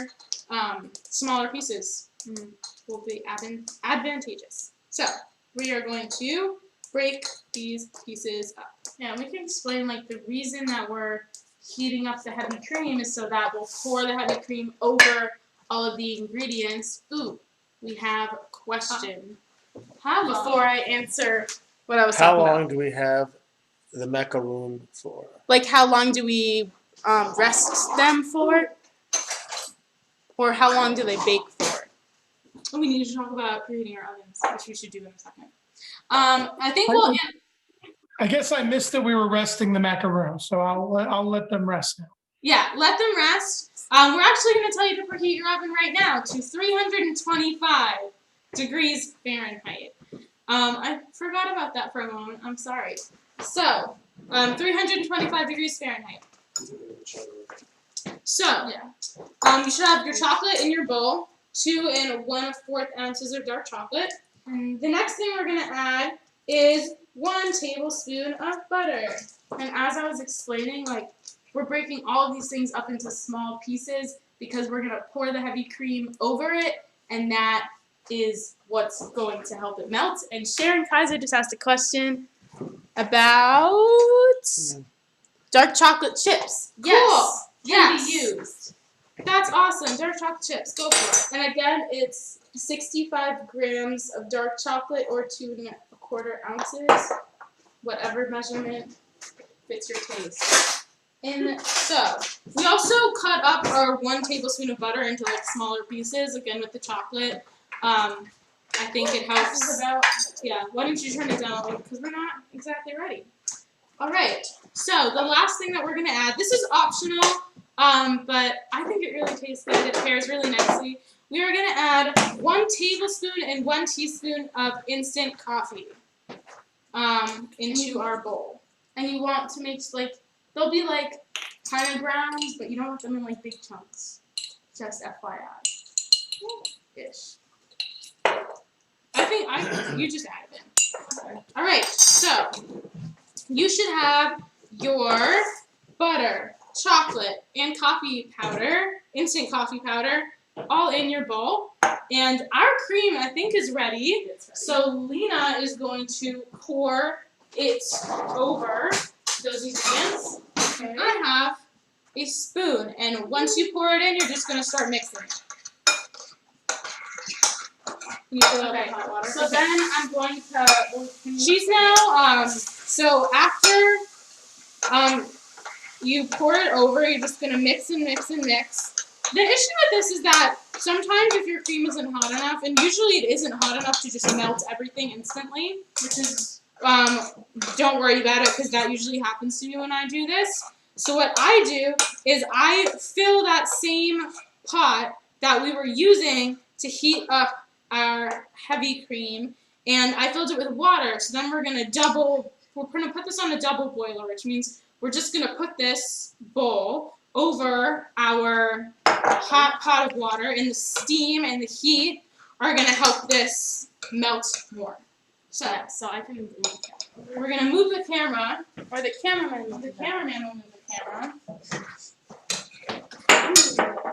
S1: smaller pieces will be advantageous. So we are going to break these pieces up. Now we can explain like the reason that we're heating up the heavy cream is so that we'll pour the heavy cream over all of the ingredients. Ooh. We have a question. Before I answer what I was
S3: How
S1: talking
S3: long
S1: about.
S3: do we have the macaroon for?
S2: Like how long do we rest them for? Or how long do they bake for?
S1: And we need to talk about preheating our ovens, which we should do in a second. I think we'll.
S7: I guess I missed that we were resting the macaroons, so I'll let them rest now.
S1: Yeah, let them rest. We're actually going to tell you to preheat your oven right now to 325 degrees Fahrenheit. I forgot about that for a moment. I'm sorry. So, 325 degrees Fahrenheit. So, you should have your chocolate in your bowl, 2 1/4 ounces of dark chocolate. And the next thing we're going to add is 1 tablespoon of butter. And as I was explaining, like, we're breaking all of these things up into small pieces because we're going to pour the heavy cream over it, and that is what's going to help it melt. And Sharon Kaiser just asked a question about dark chocolate chips. Yes, can be used.
S2: That's awesome. Dark chocolate chips. Go for it. And again, it's 65 grams of dark chocolate or 2¼ ounces, whatever measurement fits your taste. And so, we also cut up our 1 tablespoon of butter into like smaller pieces, again with the chocolate. I think it helps. Yeah, why don't you turn it down a little because we're not exactly ready. All right, so the last thing that we're gonna add, this is optional, but I think it really tastes good. It pairs really nicely. We are gonna add 1 tablespoon and 1 teaspoon of instant coffee into our bowl. And you want to make like, they'll be like kind of grounds, but you don't want them in like big chunks. Just FYI. Ish. I think you just add it in. All right, so you should have your butter, chocolate, and coffee powder, instant coffee powder, all in your bowl. And our cream, I think, is ready. So Lena is going to pour it over those ingredients.
S1: Okay.
S2: I have a spoon, and once you pour it in, you're just going to start mixing it. You fill it with hot water. So then I'm going to. She's now. So after you pour it over, you're just gonna mix and mix and mix. The issue with this is that sometimes if your cream isn't hot enough, and usually it isn't hot enough to just melt everything instantly, which is don't worry about it because that usually happens to me when I do this. So what I do is I fill that same pot that we were using to heat up our heavy cream, and I filled it with water. So then we're gonna put this on a double boiler, which means we're just gonna put this bowl over our hot pot of water, and the steam and the heat are gonna help this melt more. So I can move the camera. We're gonna move the camera, or the cameraman will move the camera.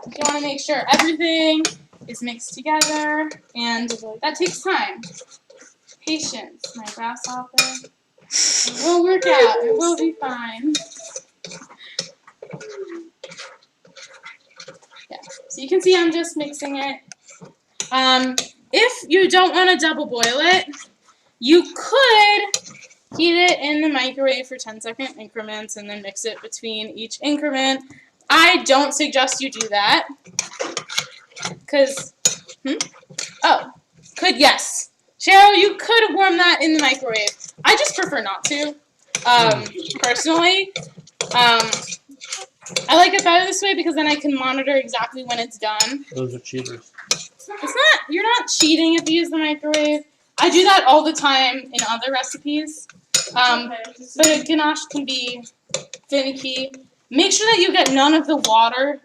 S2: You wanna make sure everything is mixed together, and that takes time. Patience, my grasshopper. It will work out. It will be fine. Yeah. So you can see I'm just mixing it. If you don't want to double boil it, you could heat it in the microwave for 10-second increments and then mix it between each increment. I don't suggest you do that. Because, yes. Cheryl, you could warm that in the microwave. I just prefer not to, personally. I like it better this way because then I can monitor exactly when it's done.
S3: Those are cheaters.
S2: You're not cheating if you use the microwave. I do that all the time in other recipes. But a ganache can be finicky. Make sure that you get none of the water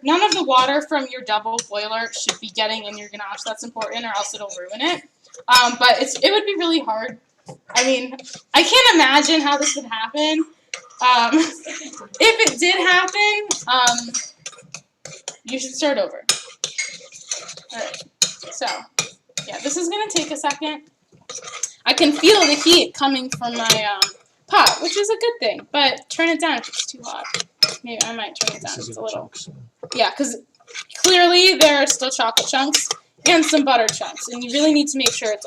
S2: from your double boiler should be getting in your ganache. That's important, or else it'll ruin it. But it would be really hard. I mean, I can't imagine how this would happen. If it did happen, you should start over. Alright, so, yeah, this is going to take a second. I can feel the heat coming from my pot, which is a good thing, but turn it down if it's too hot. Maybe I might turn it down just a little. Yeah, because clearly there are still chocolate chunks and some butter chunks, and you really need to make sure it's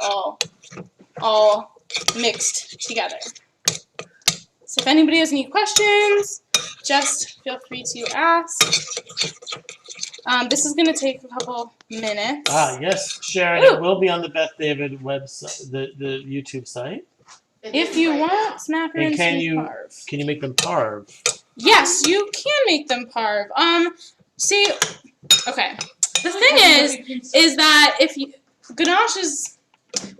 S2: all mixed together. So if anybody has any questions, just feel free to ask. This is going to take a couple minutes.
S3: Yes, Sharon,
S2: Ooh.
S3: it will be on the Beth David website, the YouTube site.
S2: If you want macarons
S3: And can
S2: to be
S3: you
S2: parve.
S3: can you make them parve?
S2: Yes, you can make them parve. See, okay. The thing is that ganache is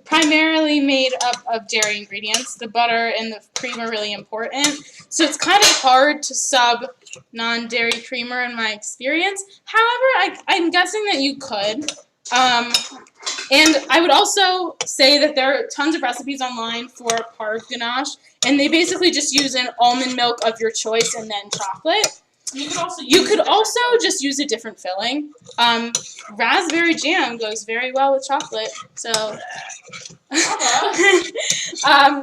S2: primarily made up of dairy ingredients. The butter and the cream are really important. So it's kind of hard to sub non-dairy creamer in my experience. However, I'm guessing that you could. And I would also say that there are tons of recipes online for parve ganache, and they basically just use an almond milk of your choice and then chocolate. You could also just use a different filling. Raspberry jam goes very well with chocolate, so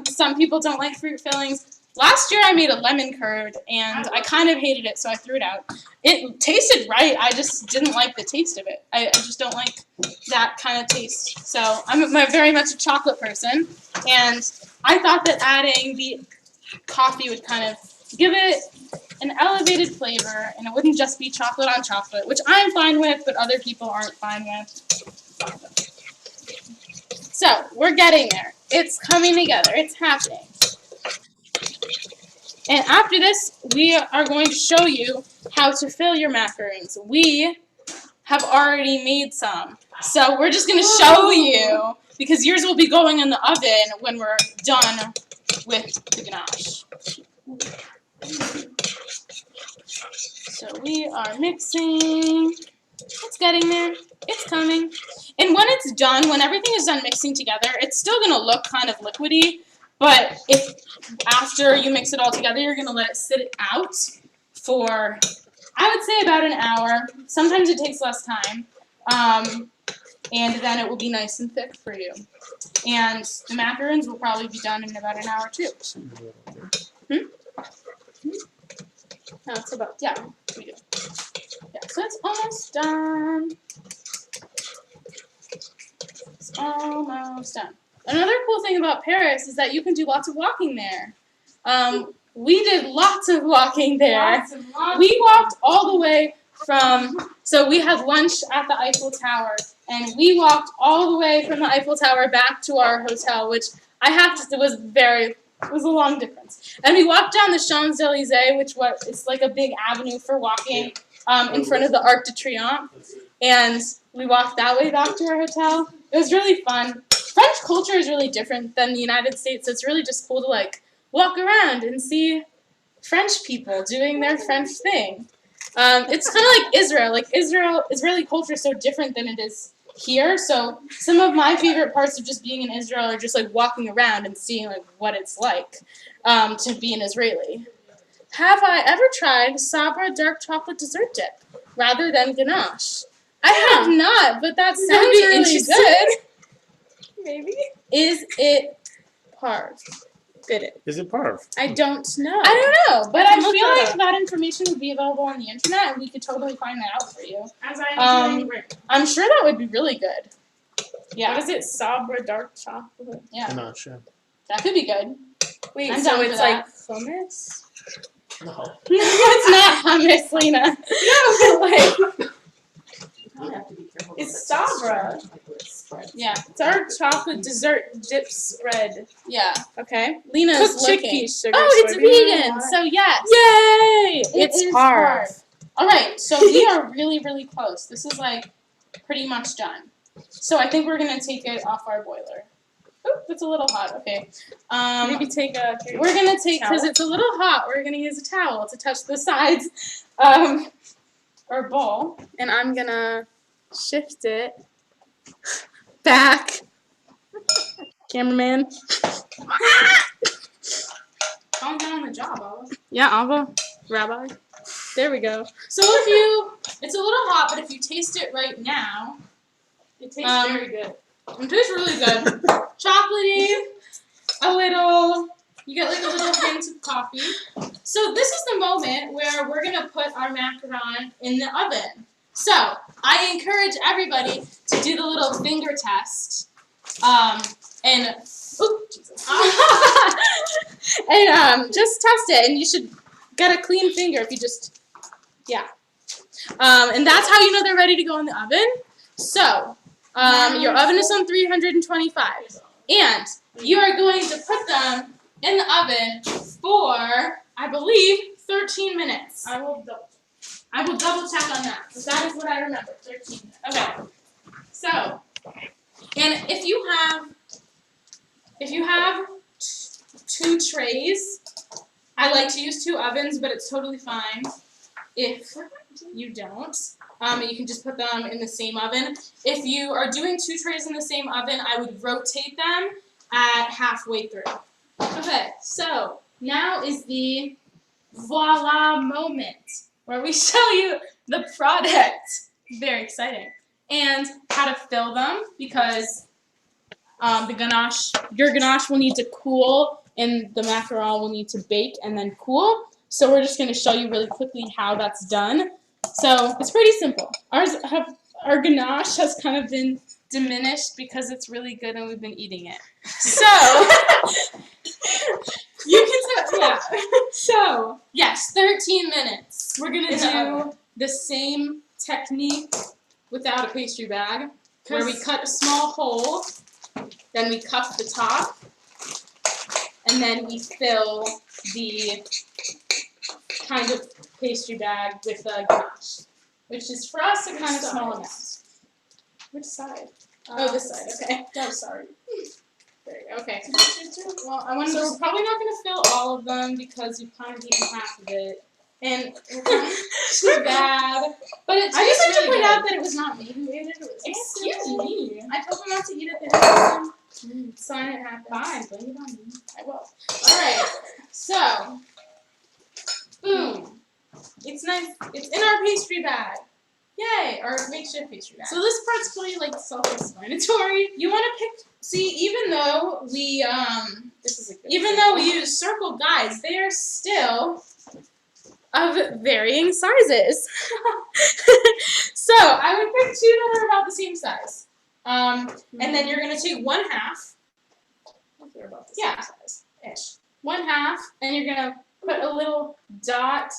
S2: some people don't like fruit fillings. last year I made a lemon curd and I kind of hated it, so I threw it out. It tasted right. I just didn't like the taste of it. I just don't like that kind of taste. So I'm very much a chocolate person, and I thought that adding the coffee would kind of give it an elevated flavor, and it wouldn't just be chocolate on chocolate, which I'm fine with, but other people aren't fine with. So we're getting there. It's coming together. It's happening. And after this, we are going to show you how to fill your macaroons. We have already made some. So we're just going to show you, because yours will be going in the oven when we're done with the ganache. So we are mixing. It's getting there. It's coming. And when it's done, when everything is done mixing together, it's still going to look kind of liquidy. But if after you mix it all together, you're going to let it sit out for, I would say, about an hour. Sometimes it takes less time. And then it will be nice and thick for you. And the macaroons will probably be done in about an hour too. No, it's about, yeah, we do. Yeah, so it's almost done. It's almost done. Another cool thing about Paris is that you can do lots of walking there. We did lots of walking there. We walked all the way from, so we had lunch at the Eiffel Tower, and we walked all the way from the Eiffel Tower back to our hotel, which I have to, it was a long difference. And we walked down the Champs-Élysées, which is like a big avenue for walking in front of the Arc de Triomphe. And we walked that way back to our hotel. It was really fun. French culture is really different than the United States, so it's really just cool to like walk around and see French people doing their French thing. It's kind of like Israel. Like Israeli culture is so different than it is here. So some of my favorite parts of just being in Israel are just like walking around and seeing like what it's like to be an Israeli. Have I ever tried Sabra dark chocolate dessert dip rather than ganache? I have not, but that sounds really good.
S1: Maybe.
S2: Is it parve?
S3: Is it parv?
S2: I don't know.
S1: I don't know,
S2: But I
S1: look
S2: feel
S1: that
S2: like
S1: up.
S2: that information would be available on the internet, and we could totally find that out for you.
S1: As I'm doing right.
S2: I'm sure that would be really good. Yeah.
S1: What is it? Sabra dark chocolate.
S2: Yeah,
S3: Ganache, yeah.
S2: that could be good.
S1: Wait,
S2: I'm
S1: so
S2: down for
S1: it's
S2: that.
S1: like hummus?
S6: No.
S2: It's not hummus, Lena.
S1: No, like
S6: You have to be careful.
S1: it's Sabra.
S2: Yeah,
S1: It's our chocolate dessert dip spread.
S2: yeah.
S1: Okay.
S2: Lena's
S1: Cooked
S2: looking.
S1: chickpea sugar.
S2: Oh, it's
S1: soybean
S2: vegan.
S1: oil.
S2: So yes.
S1: Yay!
S2: It
S1: It's
S2: is
S1: parve.
S2: All right, so we are really, really close. This is like pretty much done. So I think we're gonna take it off our boiler. Oop, that's a little hot. Okay.
S1: Maybe take a.
S2: We're gonna take, because
S1: towel.
S2: it's a little hot, we're gonna use a towel to touch the sides, or bowl, and I'm gonna shift it back. Cameraman. Calm down on the job, Ava.
S1: Yeah, Ava. Rabbi.
S2: There we go. So it's a little hot, but if you taste it right now,
S1: It tastes very good.
S2: it tastes really good. Chocolatey, a little, you get like a little hint of coffee. So this is the moment where we're gonna put our macaron in the oven. So I encourage everybody to do the little finger test, and oop, Jesus. And just test it, and you should get a clean finger if you just, yeah. And that's how you know they're ready to go in the oven. So your oven is on 325, and you are going to put them in the oven for, I believe, 13 minutes. I will double check on that, but that is what I remember, 13 minutes. Okay. So, and if you have two trays, I like to use two ovens, but it's totally fine if you don't. You can just put them in the same oven. If you are doing two trays in the same oven, I would rotate them at halfway through. Okay, so now is the voila moment where we show you the product. Very exciting. And how to fill them, because your ganache will need to cool and the macaron will need to bake and then cool. So we're just going to show you really quickly how that's done. So it's pretty simple. Our ganache has kind of been diminished because it's really good and we've been eating it. So you can tell, yeah. So yes, 13 minutes. We're gonna do the same technique without a pastry bag, where we cut a small hole, then we cuff the top, and then we fill the kind of pastry bag with a ganache, which is for us a kind of small amount. Which side? Oh, this side. Okay. I'm sorry. There you go. Okay. Well, we're probably not going to fill all of them because we've kind of eaten half of it, and it's too bad. But it tastes
S1: I just like
S2: really
S1: to point
S2: good.
S1: out that it was not me who ate it. It was
S2: Excuse me.
S1: I told them not to eat it. They didn't listen. So it happened.
S2: Fine, blame it on me.
S1: I will. All right. So, boom. It's nice. It's in our pastry bag. Yay! Our makeshift pastry bag.
S2: So this part's really like self-explanatory.
S1: You want to pick? See, even though we
S2: This is a good
S1: even though we use circle guides, they are still
S2: of varying sizes.
S1: so I would pick two that are about the same size. And then you're gonna take 1/2.
S2: They're about the
S1: Yeah.
S2: same size.
S1: Ish. 1/2, and you're gonna put a little dot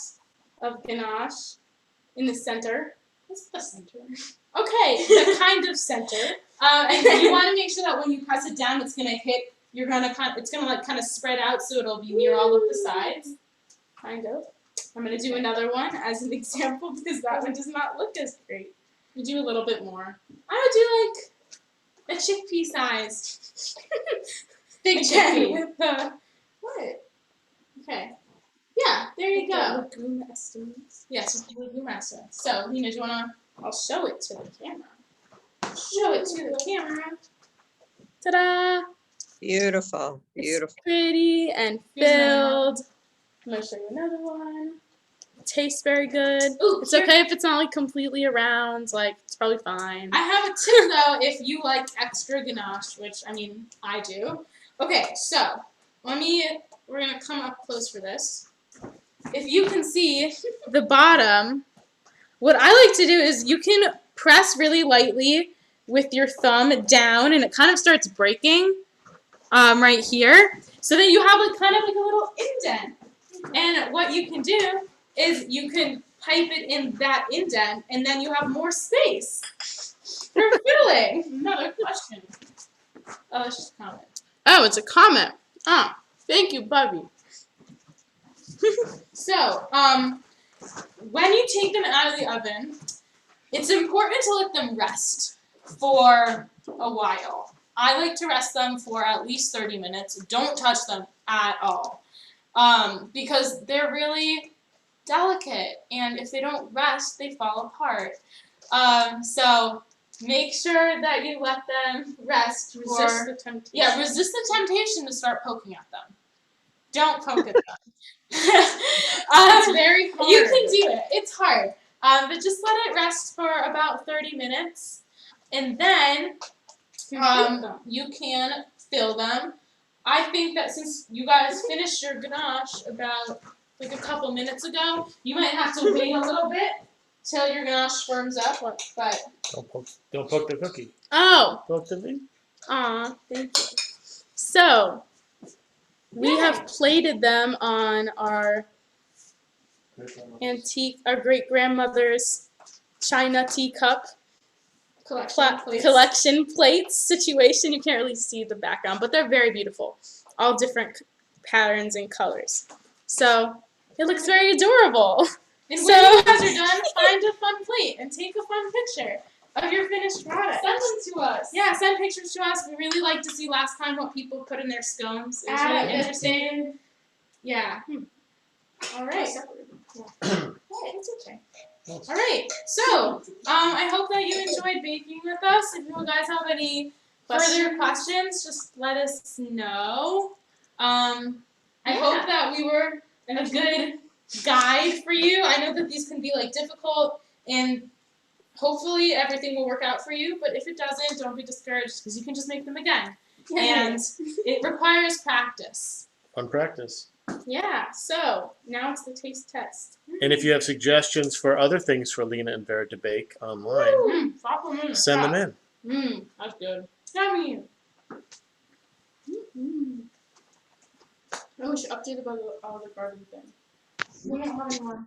S2: Of ganache in the center. What's the center?
S1: okay, the kind of center. And you want to make sure that when you press it down, it's gonna hit. You're gonna it's gonna like kind of spread out, so it'll be near all of the sides.
S2: Kind of.
S1: I'm gonna do another one as an example because that one does not look as great.
S2: You do a little bit more.
S1: I would do like a chickpea size.
S2: Big
S1: Again,
S2: chickpea.
S1: with the what? Okay. Yeah, there you go.
S2: Legume estimates.
S1: Yes, with the legume essence. So, Lena, do you wanna?
S2: I'll show it to the camera.
S1: Show it to the camera.
S2: Ta-da!
S8: Beautiful, beautiful.
S2: It's pretty and
S1: Here's another
S2: filled. I'm gonna show you another one. It tastes very good.
S1: Ooh,
S2: It's
S1: here-
S2: okay if it's not like completely around. Like it's probably fine.
S1: I have a tip though, if you like extra ganache, which I mean I do. Okay, so we're gonna come up close for this. If you can see the bottom, what I like to do is you can press really lightly with your thumb down, and it kind of starts breaking right here. So then you have like kind of like a little indent. And what you can do is you can pipe it in that indent, and then you have more space for filling.
S2: Another question.
S1: Oh, it's just a comment.
S2: Oh, it's a comment. Oh, thank you, Bubby.
S1: So, when you take them out of the oven, it's important to let them rest for a while. I like to rest them for at least 30 minutes. Don't touch them at all. Because they're really delicate, and if they don't rest, they fall apart. So make sure that you let them rest
S2: Resist the temptation.
S1: yeah, resist the temptation to start poking at them. Don't poke at them.
S2: It's very hard.
S1: You can do it. It's hard. But just let it rest for about 30 minutes, and then you can fill them. I think that since you guys finished your ganache about like a couple minutes ago, you might have to wait a little bit till your ganache firms up. But
S3: Don't poke the cookie.
S2: Oh,
S3: Poke the thing.
S2: aw, thank you. So, we have plated them on our our great grandmother's China teacup collection plates situation. You can't really see the background, but they're very beautiful. All different patterns and colors. So, it looks very adorable.
S1: and
S2: So-
S1: when you guys are done, find a fun plate and take a fun picture of your finished product.
S2: Send them to us.
S1: Yeah, send pictures to us. We really like to see last time what people put in their scones. It was
S2: Add
S1: really
S2: it.
S1: interesting. Yeah. All right.
S2: It's okay.
S1: All right. So, I hope that you enjoyed baking with us. If you guys have any further questions, just let us know. I hope that we were a good guide for you. I know that these can be like difficult, and hopefully everything will work out for you. But if it doesn't, don't be discouraged because you can just make them again. And it requires practice.
S3: Fun practice.
S2: Yeah, so now it's the taste test.
S3: And if you have suggestions for other things for Lena and Vera to bake online, send them in.
S2: That's good.
S1: Yummy.
S2: Oh, we should update about all the garden thing.
S1: We don't have any more.